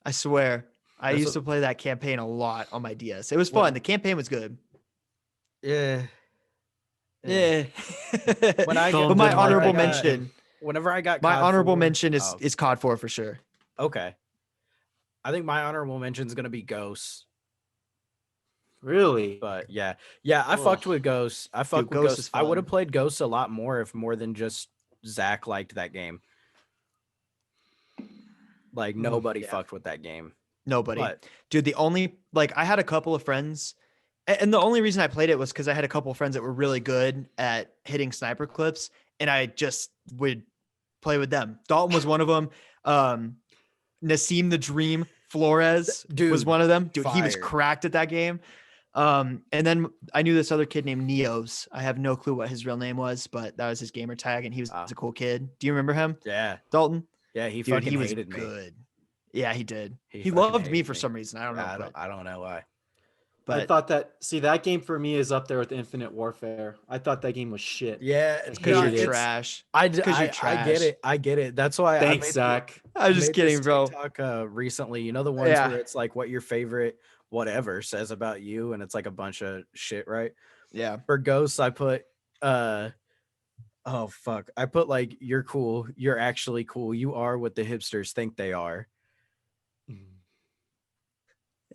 I swear. I used to play that campaign a lot on my DS. It was fun. The campaign was good.
Yeah.
Yeah.
But
my honorable mention.
Whenever I got
my honorable mention is COD 4 for sure.
Okay. I think my honorable mention is gonna be Ghosts.
Really?
But yeah, I fucked with Ghosts. I fucked with Ghosts. I would have played Ghosts a lot more if more than just Zach liked that game. Like nobody fucked with that game.
Nobody. Dude, I had a couple of friends, and the only reason I played it was because I had a couple of friends that were really good at hitting sniper clips, and I just would play with them. Dalton was one of them. Nassim the Dream Flores was one of them. Dude, he was cracked at that game. And then I knew this other kid named Neos. I have no clue what his real name was, but that was his gamer tag, and he was a cool kid. Do you remember him?
Yeah.
Dalton?
Yeah, he
Dude,
fucking
he was
hated me.
good. Yeah, he did. He
fucking
loved me
hated
for some reason. I don't know.
I don't know why.
But
I thought that game for me is up there with Infinite Warfare. I thought that game was shit.
Yeah,
it's because
hated
you're
it.
trash.
I
you're
get
trash.
it. I get it. That's why
Thanks,
I made
Zach.
I was just kidding, bro.
TikTok recently, you know the ones
Yeah.
where it's like what your favorite whatever says about you, and it's like a bunch of shit, right?
Yeah.
For ghosts, I put oh fuck, I put like you're cool, you're actually cool, you are what the hipsters think they are.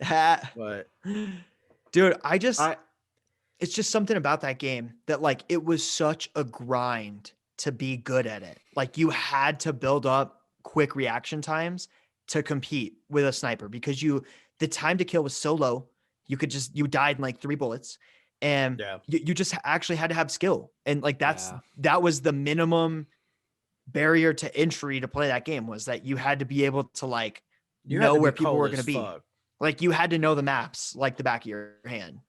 But
dude, it's just something about that game that like it was such a grind to be good at it. Like you had to build up quick reaction times to compete with a sniper because the time to kill was so low. You died in like 3 bullets, and you just actually had to have skill. And like that was the minimum barrier to entry to play that game, was that you had to be able to like know where people were going to be. Like you had to know the maps like the back of your hand.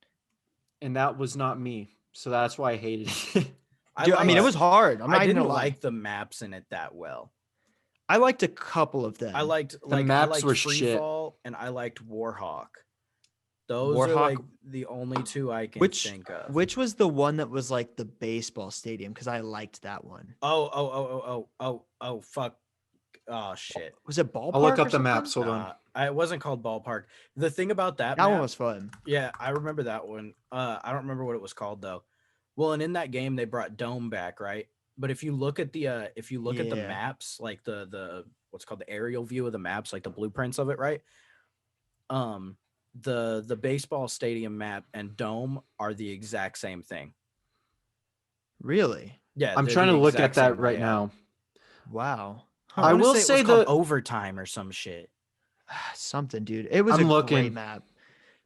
And that was not me. So that's why I hated it.
I mean, it was hard.
I didn't like the maps in it that well.
I liked a couple of them.
I liked
the maps
I liked
were
Freefall and I liked Warhawk. Those are like the only two I can think of.
Which was the one that was like the baseball stadium? Because I liked that one.
Oh, fuck. Oh, shit.
Was it Ballpark?
I'll look up the maps. Hold on.
It wasn't called Ballpark. The thing about that
map,
one
was fun.
Yeah, I remember that one. I don't remember what it was called though. Well, and in that game they brought Dome back, right? But if you look at the at the maps, like the what's called the aerial view of the maps, like the blueprints of it, right? The baseball stadium map and Dome are the exact same thing.
Really?
Yeah,
I'm trying to look at that right now.
Wow.
I will say
the overtime or some shit.
Something, dude. It was great map.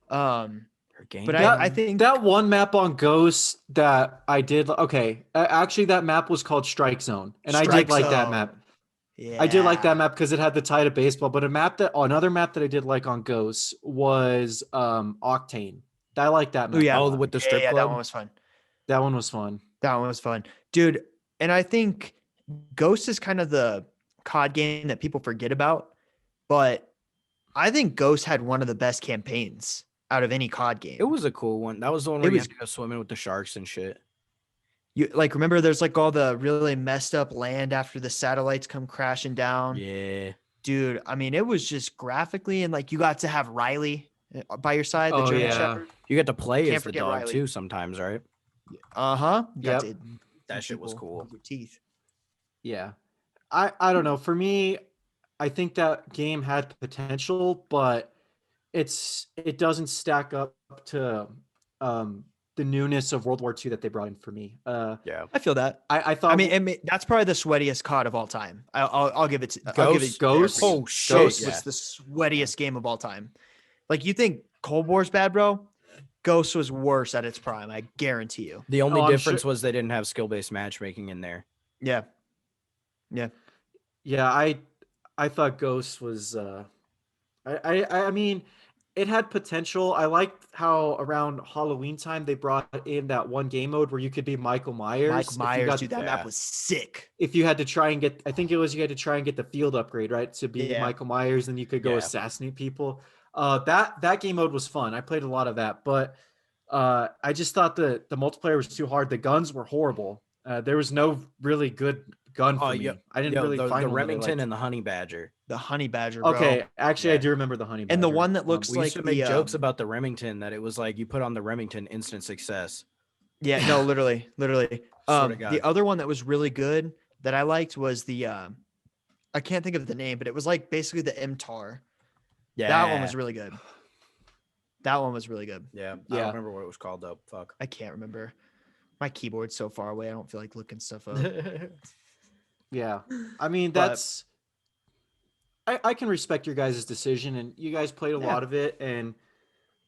But I think
that one map on Ghost that I did. Okay, actually, that map was called Strike Zone, and I did like that map. Yeah, I did like that map because it had the tie to baseball. But another map that I did like on Ghost was Octane. I like that map.
Oh, yeah.
With the strip club.
That one was fun.
That one was fun.
That one was fun, dude. And I think Ghost is kind of the COD game that people forget about, but I think Ghost had one of the best campaigns out of any COD game.
It was a cool one. That was the one where you had to go swimming with the sharks and shit.
You like remember there's like all the really messed up land after the satellites come crashing down.
Yeah.
Dude, I mean, it was just graphically, and like you got to have Riley by your side.
Oh, yeah.
You got to play as the dog too sometimes, right?
Uh-huh.
Yep.
That shit was cool.
Your teeth.
Yeah. I don't know. For me, I think that game had potential, but it doesn't stack up to the newness of World War II that they brought in for me.
Yeah,
I feel that.
I thought.
I mean, that's probably the sweatiest COD of all time. I'll give it to
Ghost.
Oh shit! Ghost was the sweatiest game of all time. Like you think Cold War's bad, bro? Ghost was worse at its prime. I guarantee you.
The only difference was they didn't have skill-based matchmaking in there.
Yeah.
I thought Ghost was. I mean, it had potential. I liked how around Halloween time they brought in that one game mode where you could be Michael Myers.
Dude, that map was sick.
If you had to try and get, I think it was you had to try and get the field upgrade, right, to be Michael Myers, and you could go assassinate people. That game mode was fun. I played a lot of that, but I just thought the multiplayer was too hard. The guns were horrible. There was no really good gun for me. I didn't really find
the Remington and the Honey Badger.
The Honey Badger, bro.
Okay, actually, I do remember the Honey Badger.
And the one that looks
we
like
used to make jokes about the Remington, that it was like you put on the Remington, instant success.
Yeah, no, literally. The other one that was really good that I liked was the I can't think of the name, but it was like basically the MTAR.
Yeah,
that one was really good. Yeah,
I don't remember what it was called though. Fuck,
I can't remember. My keyboard's so far away, I don't feel like looking stuff up.
Yeah, I mean that's. I can respect your guys' decision, and you guys played a lot of it, and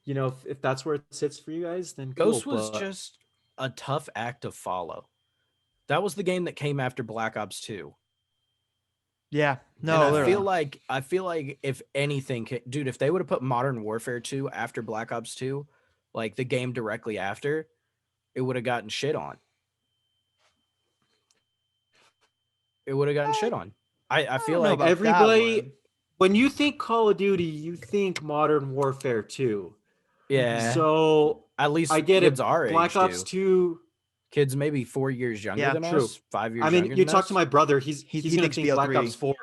you know if that's where it sits for you guys, then
Ghost was just a tough act to follow. That was the game that came after Black Ops 2.
Yeah, no,
I feel like if anything, dude, if they would have put Modern Warfare 2 after Black Ops 2, like the game directly after, it would have gotten shit on. It would have gotten shit on. I feel like
everybody, when you think Call of Duty, you think Modern Warfare 2.
Yeah.
So
at least
I get
kids
it.
our
Black
age
Ops
do.
2.
Kids maybe 4 years younger than
true.
us, 5 years
I mean,
younger
you
than
talk
us.
to my brother. He's
He
going to
thinks
think Black Ops 4.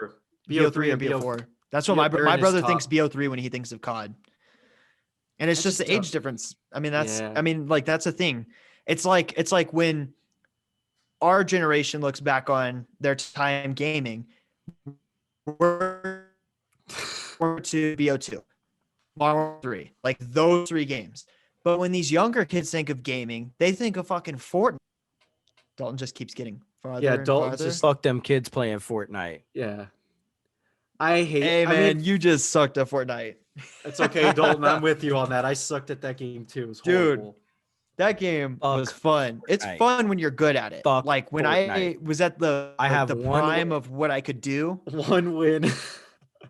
BO3 or BO4. That's what my brother thinks BO3 when he thinks of COD. And it's just the age difference. I mean, that's a thing. It's like when our generation looks back on their time gaming, we're to BO2, Modern 3, like those 3 games. But when these younger kids think of gaming, they think of fucking Fortnite. Dalton just keeps getting farther. Yeah, Dalton
just fuck them kids playing Fortnite.
Yeah. I hate.
Hey man, you just sucked at Fortnite.
It's okay, Dalton. I'm with you on that. I sucked at that game too. It was horrible.
Dude, that game was fun. It's fun when you're good at it. Like when I was at the prime of what I could do.
One win.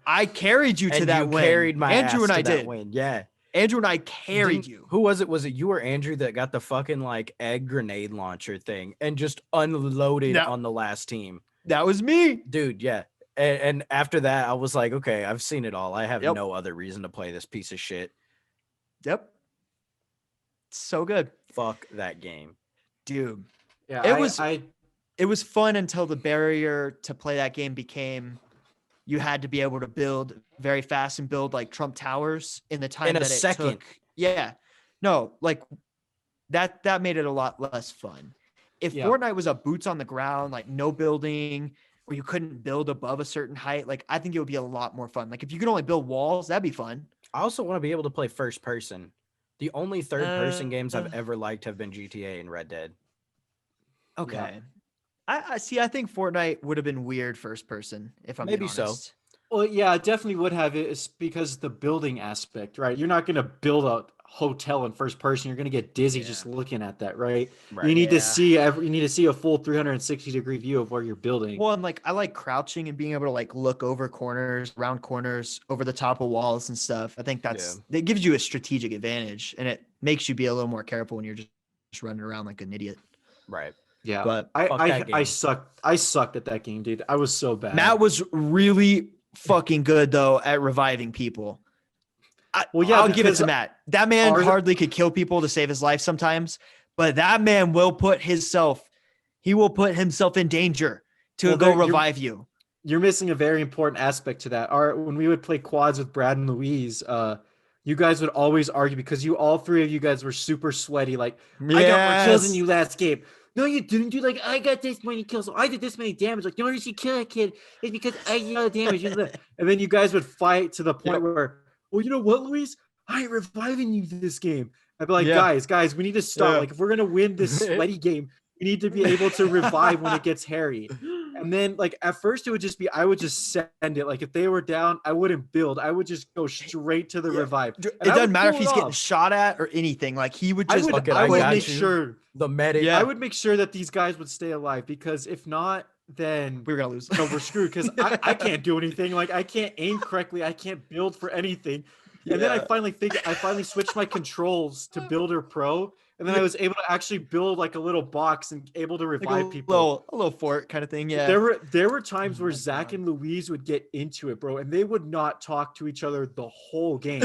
I carried you to that win.
Carried my
Andrew
ass
and I
to that
did.
win. Yeah.
Andrew and I carried you.
Who was it? Was it you or Andrew that got the fucking like egg grenade launcher thing and just unloaded on the last team?
That was me.
Dude, yeah. And after that, I was like, okay, I've seen it all. I have no other reason to play this piece of shit.
Yep. So good.
Fuck that game.
Dude.
Yeah,
it was fun until the barrier to play that game became you had to be able to build very fast and build like Trump Towers in the time that it took. Yeah. No, like that made it a lot less fun. If Fortnite was a boots on the ground, like no building, where you couldn't build above a certain height, like I think it would be a lot more fun. Like if you could only build walls, that'd be fun.
I also want to be able to play first person. The only third person games I've ever liked have been GTA and Red Dead.
Okay. Yeah. I see. I think Fortnite would have been weird first person if I'm maybe so.
Well, yeah, it definitely would have. It's because the building aspect, right? You're not going to build a hotel in first person. You're going to get dizzy just looking at that, right? You need to see a full 360-degree view of where you're building.
Well, and like I like crouching and being able to like look over corners, around corners, over the top of walls and stuff. I think that gives you a strategic advantage, and it makes you be a little more careful when you're just running around like an idiot.
Right.
Yeah, but I sucked. I sucked at that game, dude. I was so bad.
Matt was really fucking good though at reviving people. I'll give it to Matt. That man hardly could kill people to save his life sometimes, but that man will put himself in danger to go revive you.
You're missing a very important aspect to that. When we would play quads with Brad and Louise, you guys would always argue because all 3 of you guys were super sweaty. Like, I got more kills than you last game. No, you didn't. Do like I got this many kills, so I did this many damage. Like, the only reason you kill that kid is because I did all the damage. And then you guys would fight to the point where, well, you know what, Luis? I ain't reviving you this game. I'd be like, guys, we need to stop. Like, if we're gonna win this sweaty game, we need to be able to revive when it gets hairy. And then, like, at first, it would just be I would just send it. Like, if they were down, I wouldn't build. I would just go straight to the revive.
It doesn't matter if he's getting shot at or anything. Like, he would just.
I would make sure
the medic.
I would make sure that these guys would stay alive because if not, then
we're gonna lose.
No, we're screwed because I can't do anything. Like, I can't aim correctly. I can't build for anything. And then I finally switched my controls to Builder Pro. And then I was able to actually build like a little box and able to revive people.
A little fort kind of thing. Yeah.
There were times where Zach and Louise would get into it, bro, and they would not talk to each other the whole game.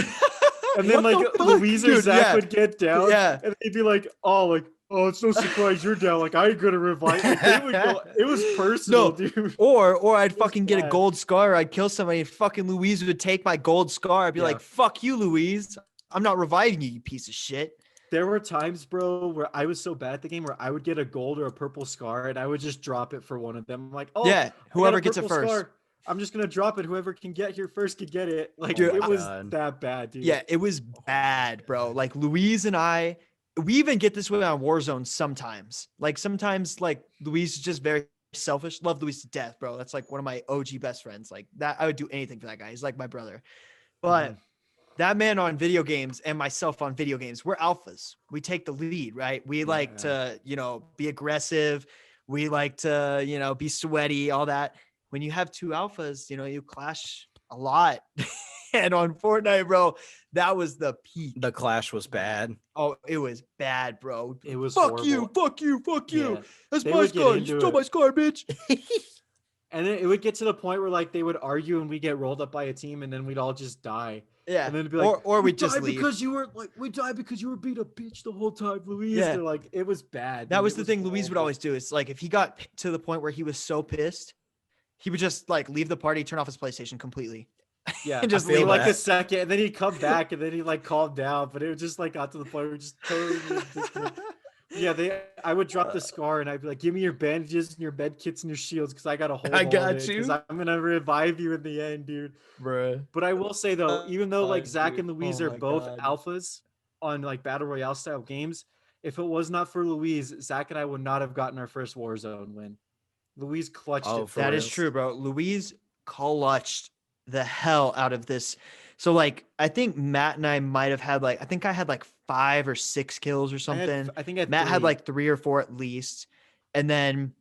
And then Louise or Zach would get down, and they'd be like, oh, it's no surprise you're down. Like, I ain't gonna revive. Like, they would go. It was personal, dude.
Or I'd fucking get a gold scar. Or I'd kill somebody. And fucking Louise would take my gold scar. I'd be like, "Fuck you, Louise. I'm not reviving you, you piece of shit."
There were times, bro, where I was so bad at the game where I would get a gold or a purple scar, and I would just drop it for one of them. I'm like, oh,
yeah, whoever gets it first.
Scar. I'm just gonna drop it. Whoever can get here first can get it. Like, dude, it was that bad, dude.
Yeah, it was bad, bro. Like, Louise and I. We even get this way on Warzone sometimes. Like, sometimes, like, Louise is just very selfish. Love Louise to death, bro. That's like one of my OG best friends. Like, that, I would do anything for that guy. He's like my brother. But that man on video games and myself on video games, we're alphas. We take the lead, right? We like to, be aggressive. We like to, be sweaty, all that. When you have 2 alphas, you clash a lot. And on Fortnite, bro, that was the peak.
The clash was bad.
Oh, it was bad, bro.
It was
fuck
horrible.
you, fuck you, fuck you.
Yeah.
That's
They
my
would get
scar. You
into
stole
it.
my scar, bitch.
And then it would get to the point where like they would argue and we get rolled up by a team and then we'd all just die.
Yeah.
And then it'd be like,
or
we
we'd just
died
leave.
because you were like, we died because you were being a bitch the whole time, Louise.
Yeah.
They're like, it was bad.
That
dude.
was
It
the thing Louise would
horrible.
always do. Is like if he got to the point where he was so pissed, he would just like leave the party, turn off his PlayStation completely.
Yeah,
and just
I feel
leave
like
that.
a second, and then he'd come back, and then he like calmed down. But it was just like got to the point where we just totally. Yeah, I would drop the scar, and I'd be like, "Give me your bandages and your med kits and your shields, because I got to hold.
I
all
got
of it,
you.
'cause I'm gonna revive you in the end, dude."
Bruh.
But I will say though, even though like Zach
dude.
and Louise
Oh
are
my
both
God.
alphas on like battle royale style games, if it was not for Louise, Zach and I would not have gotten our first Warzone win. Louise clutched
Oh,
it.
for
That
real.
is true, bro. Louise clutched the hell out of this. So like I think Matt and I might have had like I think I had like 5 or 6 kills or something.
I think I had
Matt had
3.
like 3 or 4 at least. And then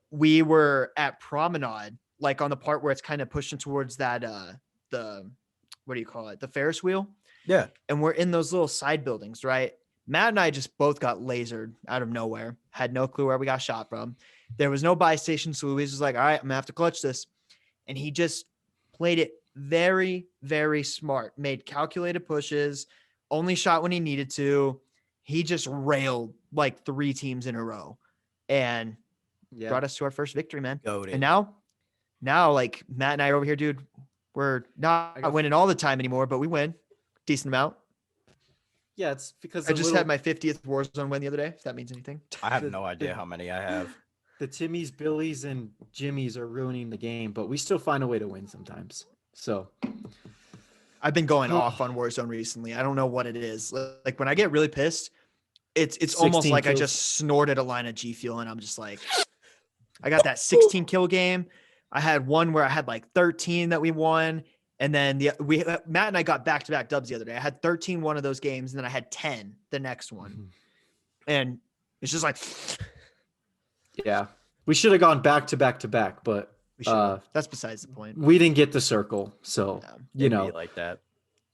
we were at Promenade, like on the part where it's kind of pushing towards that the what do you call it? The Ferris wheel.
Yeah.
And we're in those little side buildings, right? Matt and I just both got lasered out of nowhere. Had no clue where we got shot from. There was no buy station, so Louise was like, all right, I'm gonna have to clutch this. And he just played it very, very smart, made calculated pushes, only shot when he needed to. He just railed like 3 teams in a row and
Yeah.
brought us to our first victory, man.
Goated.
And now like Matt and I are over here, dude, we're not winning all the time anymore, but we win decent amount.
Yeah, it's because
I just had my 50th Warzone win the other day, if that means anything.
I have
the-
no idea how many I have.
the Timmys, Billies, and Jimmys are ruining the game, but we still find a way to win sometimes. So
I've been going off on Warzone recently. I don't know what it is. Like when I get really pissed, it's almost
16
like I
kills.
just snorted a line of G Fuel and I'm just like, I got that 16 kill game. I had one where I had like 13 that we won. And then Matt and I got back-to-back dubs the other day. I had 13 one of those games, and then I had 10 the next one. And it's just like,
yeah, we should have gone back to back to back, but
we should. That's besides the point.
we didn't get the circle. So
Yeah.
you
It'd
know,
be like that.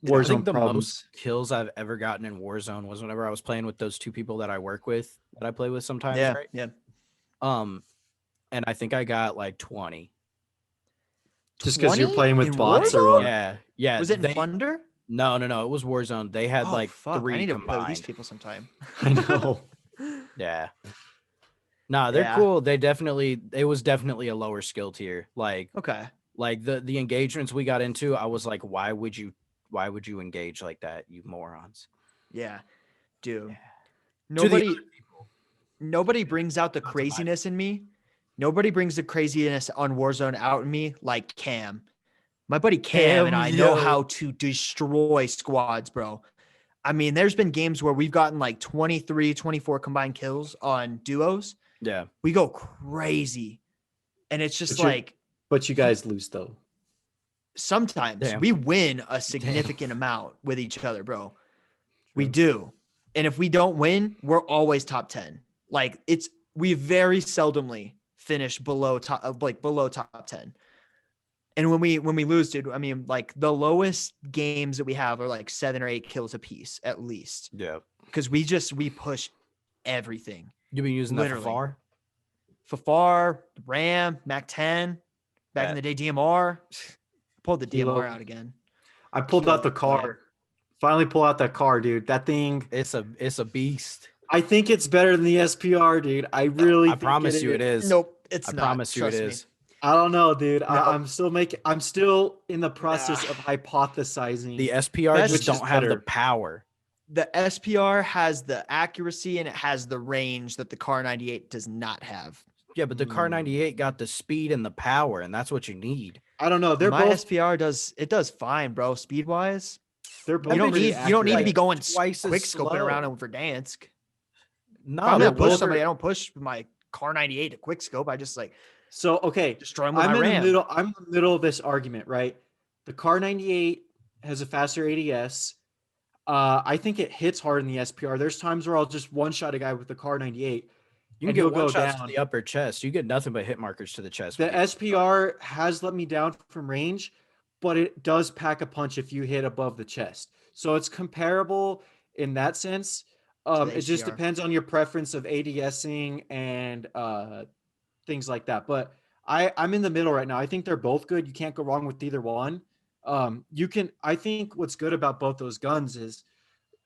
I
Warzone
think the
problems.
most kills I've ever gotten in Warzone was whenever I was playing with those 2 people that I work with, that I play with sometimes,
Yeah,
right?
yeah.
And I think I got like 20.
Just because you're
20
playing with
in
bots or
Warzone?
what?
Yeah.
Was it in
they-
Plunder?
No. It was Warzone. They had
Oh,
like
fuck.
3
I need to play with these
combined.
people sometime.
I know.
Yeah. Nah, they're
Yeah.
cool. It was definitely a lower skill tier. Like
Okay.
the engagements we got into, I was like, why would you engage like that, you morons?
Yeah, dude.
Yeah. To the
Nobody,
other
nobody brings out the
Not to my-
craziness in me. Nobody brings the craziness on Warzone out in me like Cam. My buddy Cam and I know
yo.
how to destroy squads, bro. I mean, there's been games where we've gotten like 23, 24 combined kills on duos.
Yeah.
We go crazy. And it's just
But you're-
like
But you guys lose though.
sometimes
Damn.
we win a significant amount with each other, bro. We do. And if we don't win, we're always top 10. Like we very seldomly finish below top 10. And when we lose, dude, I mean, like the lowest games that we have are like 7 or 8 kills a piece at least.
Yeah.
Because we push everything.
You been using
Literally.
that for far?
Fafar, Ram, Mac 10, back in
Bet.
the day, DMR. Pulled the
Kilo.
DMR out again.
I pulled out the car. Finally pull out that car, dude. That thing,
It's a beast.
I think it's better than the SPR, dude. I really
I promise you it is.
Nope, it's
I
not.
promise you it
Trust me.
is.
I don't know, dude.
No.
I'm still in the process of hypothesizing.
The SPR
That's-
just
Which is
don't have the
better.
power.
The SPR has the accuracy and it has the range that the Car 98 does not have.
Yeah, but the Car
Hmm.
98 got the speed and the power, and that's what you need.
I don't know. They're
My
both
SPR does fine, bro. Speed wise,
they're both
you don't
pretty
need to be
accurate.
going
twice as
quick scoping
slow.
around over Dansk. If
No,
I'm
they're
gonna push
both-
somebody, I don't push my Car 98 to quick scope. I just like
So okay,
destroy them with
I'm
my
in
RAM.
the middle. I'm in the middle of this argument, right? The Car 98 has a faster ADS. I think it hits hard in the SPR. There's times where I'll just one shot a guy with the Car 98.
You can
and
get
he'll
one
go
shots to
down.
the upper chest. You get nothing but hit markers to the chest.
The
with you.
SPR has let me down from range, but it does pack a punch if you hit above the chest. So it's comparable in that sense. It just
HDR.
depends on your preference of ADSing and things like that. But I'm in the middle right now. I think they're both good. You can't go wrong with either one. I think what's good about both those guns is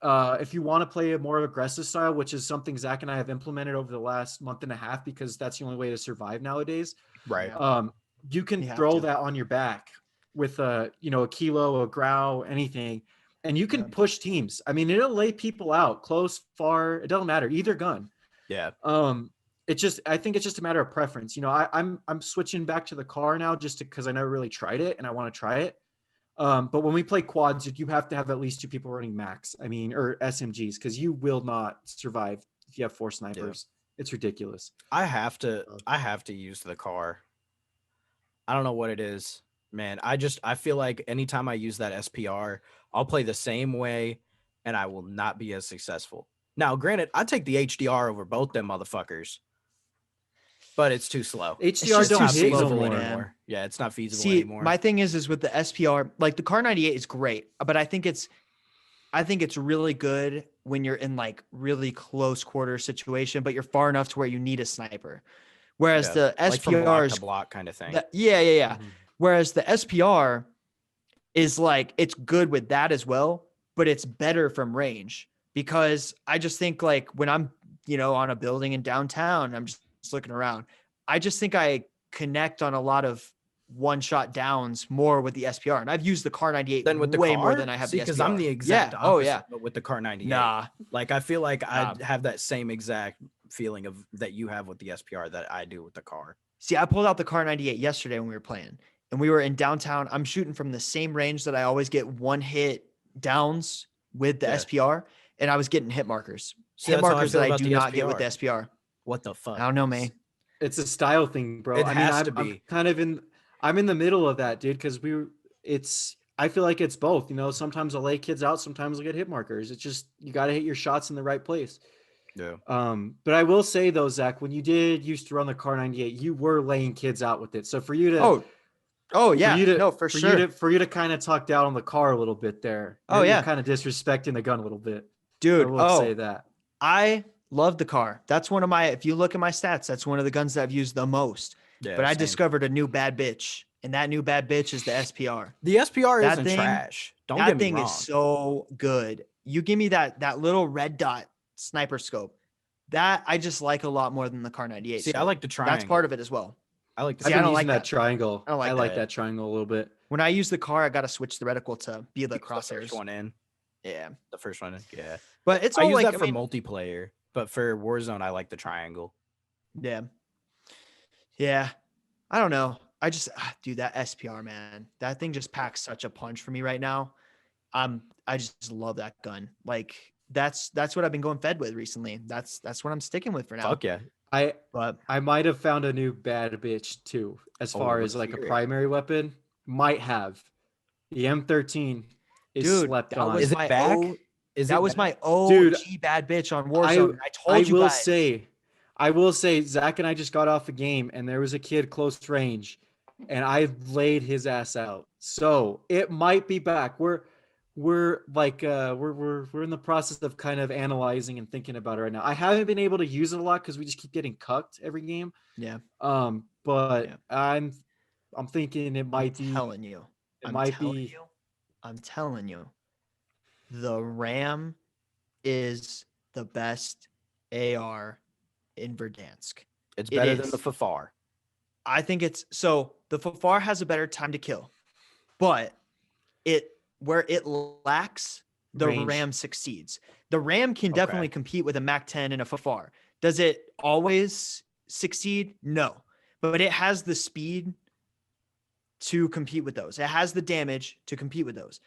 if you want to play a more aggressive style, which is something Zach and I have implemented over the last month and a half, because that's the only way to survive nowadays.
Right.
Yeah.
You can
You
throw
have to.
that on your back with a kilo, a growl, anything, and you can push teams. I mean, it'll lay people out close, far. It doesn't matter, either gun.
Yeah.
I think it's just a matter of preference. I'm switching back to the car now just because I never really tried it and I want to try it. But when we play quads, you have to have at least 2 people running max. I mean, or SMGs, because you will not survive if you have 4 snipers. Yeah. It's ridiculous.
I have to use the car. I don't know what it is, man. I feel like anytime I use that SPR, I'll play the same way and I will not be as successful. Now, granted, I take the HDR over both them motherfuckers, but it's too slow.
HDR don't
not
hit
feasible
no more.
anymore. Yeah, it's not feasible
See,
anymore.
my thing is with the SPR, like the Car 98 is great, but I think it's really good when you're in like really close quarter situation, but you're far enough to where you need a sniper. Whereas the SPR
like from block
is
to block kind of thing.
Yeah.
Mm-hmm.
Whereas the SPR is like, it's good with that as well, but it's better from range, because I just think like when I'm, on a building in downtown, I'm just looking around. I just think I connect on a lot of one-shot downs more with the SPR, and I've used the Car 98
then with the
way
car,
more than I have the SPR.
because I'm the exact opposite.
Oh yeah.
But with the Car 98,
Nah.
like I feel like I have that same exact feeling of that you have with the SPR that I do with the car.
See, I pulled out the Car 98 yesterday when we were playing, and we were in downtown. I'm shooting from the same range that I always get one hit downs with the SPR, and I was getting hit markers.
See,
Hit
that's how I
markers
feel
that I
about
do
the
not get with the
SPR.
SPR.
What the fuck?
I don't know, man.
It's a style thing, bro.
It
I
has
mean,
to be.
I'm in the middle of that, dude, because I feel like it's both. Sometimes I'll lay kids out, sometimes I'll get hit markers. It's just, you got to hit your shots in the right place.
Yeah.
But I will say though, Zach, when you used to run the Car 98, you were laying kids out with it. So for you to, for you to kind of talk down on the car a little bit there. You're kind of disrespecting the gun a little bit,
dude.
I will say that.
I love the car. That's one of my, if you look at my stats, that's one of the guns that I've used the most. Yeah, but I discovered a new bad bitch, and that new bad bitch is the SPR.
The SPR isn't trash. Don't get me wrong.
That thing is so good. You give me that little red dot sniper scope. That I just like a lot more than the Car 98.
See, I like the triangle.
That's part of it as well.
I like the
I don't like that triangle. I like that triangle a little bit.
When I use the car, I got to switch the reticle to be the crosshairs.
The first one in.
Yeah.
The first one in. Yeah.
But it's
all
I use
that for multiplayer, but for Warzone, I like the triangle.
Yeah. Yeah. I don't know. I just, dude, that SPR, man, that thing just packs such a punch for me right now. I just love that gun. Like that's what I've been going fed with recently. That's what I'm sticking with for now.
Fuck yeah.
I might have found a new bad bitch too, as far as like a primary weapon. Might have. The M13 is slept on.
Is it back? That was my OG bad bitch on Warzone.
I will say, Zach and I just got off a game, and there was a kid close range, and I laid his ass out. So it might be back. We're in the process of kind of analyzing and thinking about it right now. I haven't been able to use it a lot because we just keep getting cucked every game.
Yeah.
But yeah. I'm thinking it might be.
I'm telling you, the Ram is the best AR in Verdansk.
It's better than the Fafar.
I think so the Fafar has a better time to kill, but where it lacks, the range. Ram succeeds. The Ram can definitely compete with a MAC-10 and a Fafar. Does it always succeed? No, but it has the speed to compete with those. It has the damage to compete with those.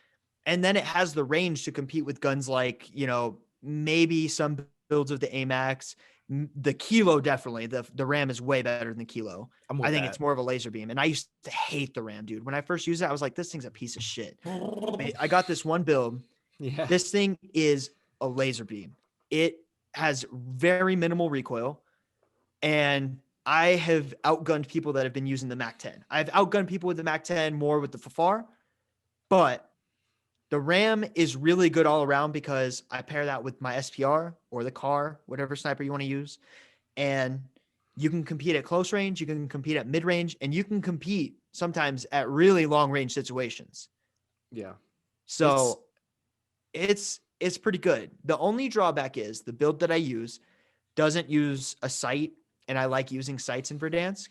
And then it has the range to compete with guns like, maybe some builds of the AMAX. The Kilo, definitely. The Ram is way better than the Kilo. I think it's more of a laser beam. And I used to hate the Ram, dude. When I first used it, I was like, this thing's a piece of shit. I got this one build. Yeah. This thing is a laser beam. It has very minimal recoil. And I have outgunned people that have been using the MAC-10. I've outgunned people with the MAC-10 more with the Fafar. But the RAM is really good all around because I pair that with my SPR or the car, whatever sniper you want to use. And you can compete at close range, you can compete at mid range, and you can compete sometimes at really long range situations.
Yeah.
So it's pretty good. The only drawback is the build that I use doesn't use a sight, and I like using sights in Verdansk.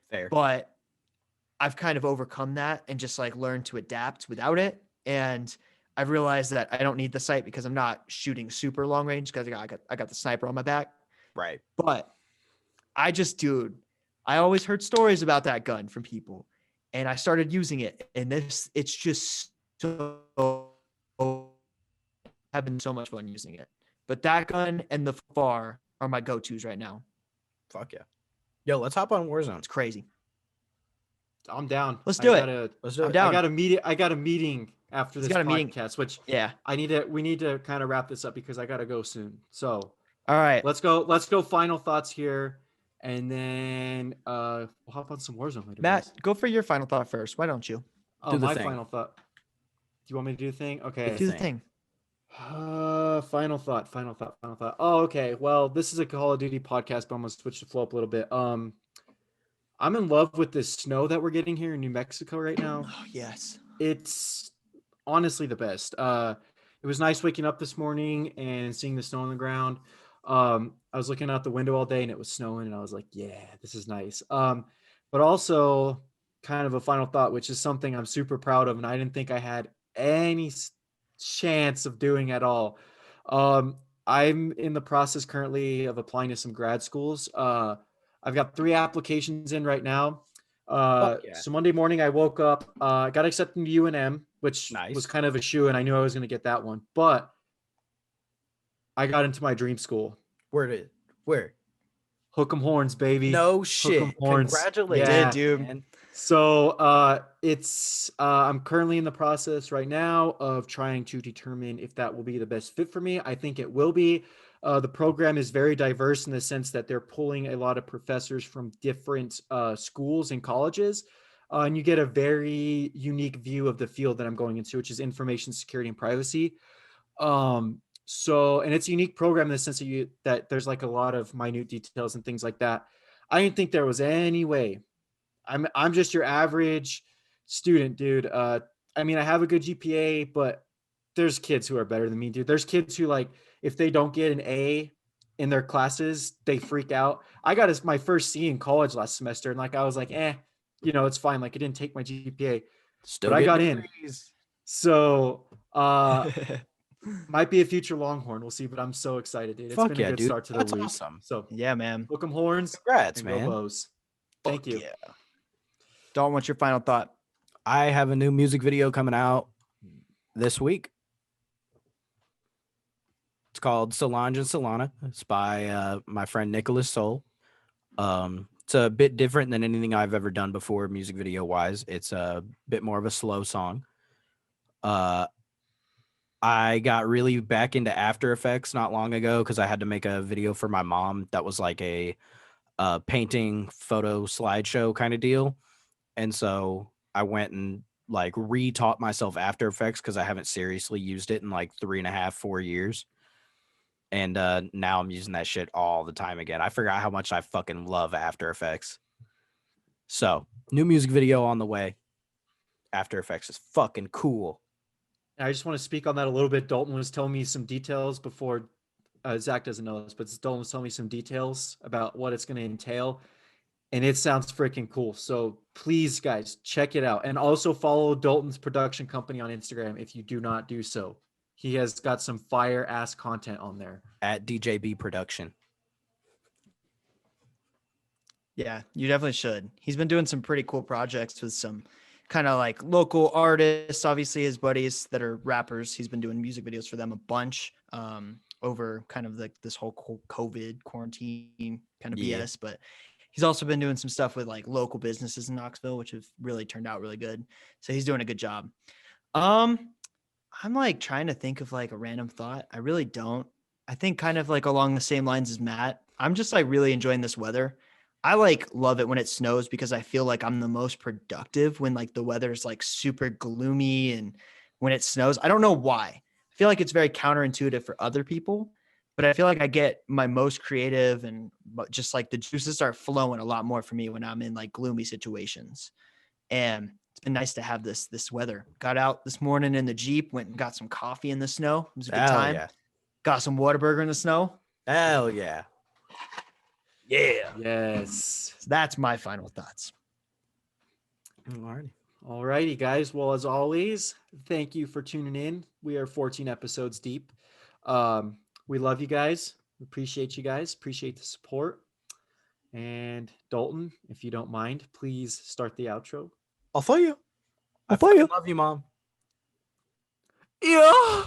Fair.
But I've kind of overcome that and just like learned to adapt without it. And I've realized that I don't need the sight because I'm not shooting super long range because I got the sniper on my back.
Right.
But dude, I always heard stories about that gun from people, and I started using it, and it's just so having so much fun using it. But that gun and the FAR are my go-tos right now.
Fuck yeah. Yo, let's hop on Warzone.
It's crazy.
I'm down.
Let's do it.
Let's do
I'm
it.
down.
I got a meeting after this podcast, which
yeah.
we need to kind of wrap this up because I gotta go soon. So
all right.
Let's go final thoughts here. And then we'll hop on some Warzone later.
Matt,
guys.
go for your final thought first. Why don't you?
Oh, my final thought. Do you want me to do the thing? Okay.
Do the thing.
Final thought. Oh, okay. Well, this is a Call of Duty podcast, but I'm gonna switch the flow up a little bit. I'm in love with this snow that we're getting here in New Mexico right now.
Oh, yes.
It's honestly the best. It was nice waking up this morning and seeing the snow on the ground. I was looking out the window all day and it was snowing and I was like, yeah, this is nice. But also kind of a final thought, which is something I'm super proud of and I didn't think I had any chance of doing at all. I'm in the process currently of applying to some grad schools. I've got 3 applications in right now. So Monday morning I woke up, got accepted to UNM, which was kind of a shoe, and I knew I was going to get that one, but I got into my dream school.
Where?
Hook 'em horns, baby.
No shit. Congratulations,
yeah,
dude.
Man.
So I'm currently in the process right now of trying to determine if that will be the best fit for me. I think it will be. The program is very diverse in the sense that they're pulling a lot of professors from different schools and colleges. And you get a very unique view of the field that I'm going into, which is information security and privacy. And it's a unique program in the sense that there's like a lot of minute details and things like that. I didn't think there was any way. I'm just your average student, dude. I mean, I have a good GPA, but there's kids who are better than me, dude. There's kids who, like, if they don't get an A in their classes, they freak out. I got my first C in college last semester, and like I was like, it's fine. Like, it didn't take my GPA, but I got in. So might be a future Longhorn. We'll see, but I'm so excited, dude. It's been a good start to the week.
Awesome.
So
yeah, man.
Hook 'em horns.
Congrats,
and
man.
Go Bows. Thank you.
Yeah. Dalton, what's your final thought?
I have a new music video coming out this week. It's called Solange and Solana. It's by my friend Nicholas Soul. It's a bit different than anything I've ever done before, music video wise. It's a bit more of a slow song. I got really back into After Effects not long ago because I had to make a video for my mom that was like a painting photo slideshow kind of deal. And so I went and like re-taught myself After Effects because I haven't seriously used it in like 3.5-4 years. And now I'm using that shit all the time again. I forgot how much I fucking love After Effects. So, new music video on the way. After Effects is fucking cool.
I just want to speak on that a little bit. Dalton was telling me some details before. Zach doesn't know this, but Dalton was telling me some details about what it's going to entail. And it sounds freaking cool. So please, guys, check it out. And also follow Dalton's production company on Instagram if you do not do so. He has got some fire ass content on there.
At DJB Production.
Yeah, you definitely should. He's been doing some pretty cool projects with some kind of like local artists, obviously his buddies that are rappers. He's been doing music videos for them a bunch over kind of like this whole COVID quarantine kind of BS. But he's also been doing some stuff with like local businesses in Knoxville, which have really turned out really good. So he's doing a good job. I'm like trying to think of like a random thought. I really don't. I think kind of like along the same lines as Matt. I'm just like really enjoying this weather. I like love it when it snows because I feel like I'm the most productive when like the weather's like super gloomy and when it snows. I don't know why. I feel like it's very counterintuitive for other people, but I feel like I get my most creative and just like the juices start flowing a lot more for me when I'm in like gloomy situations. And it's been nice to have this weather. Got out this morning in the Jeep, went and got some coffee in the snow. It was a good
Hell
time.
yeah.
Got some Whataburger in the snow.
Hell yeah.
Yeah.
Yes.
So that's my final thoughts.
Alrighty.
Alrighty, guys. Well, as always, thank you for tuning in. We are 14 episodes deep. We love you guys. We appreciate you guys. Appreciate the support. And Dalton, if you don't mind, please start the outro.
I'll follow you.
I'll follow you.
Love you, Mom.
Yeah.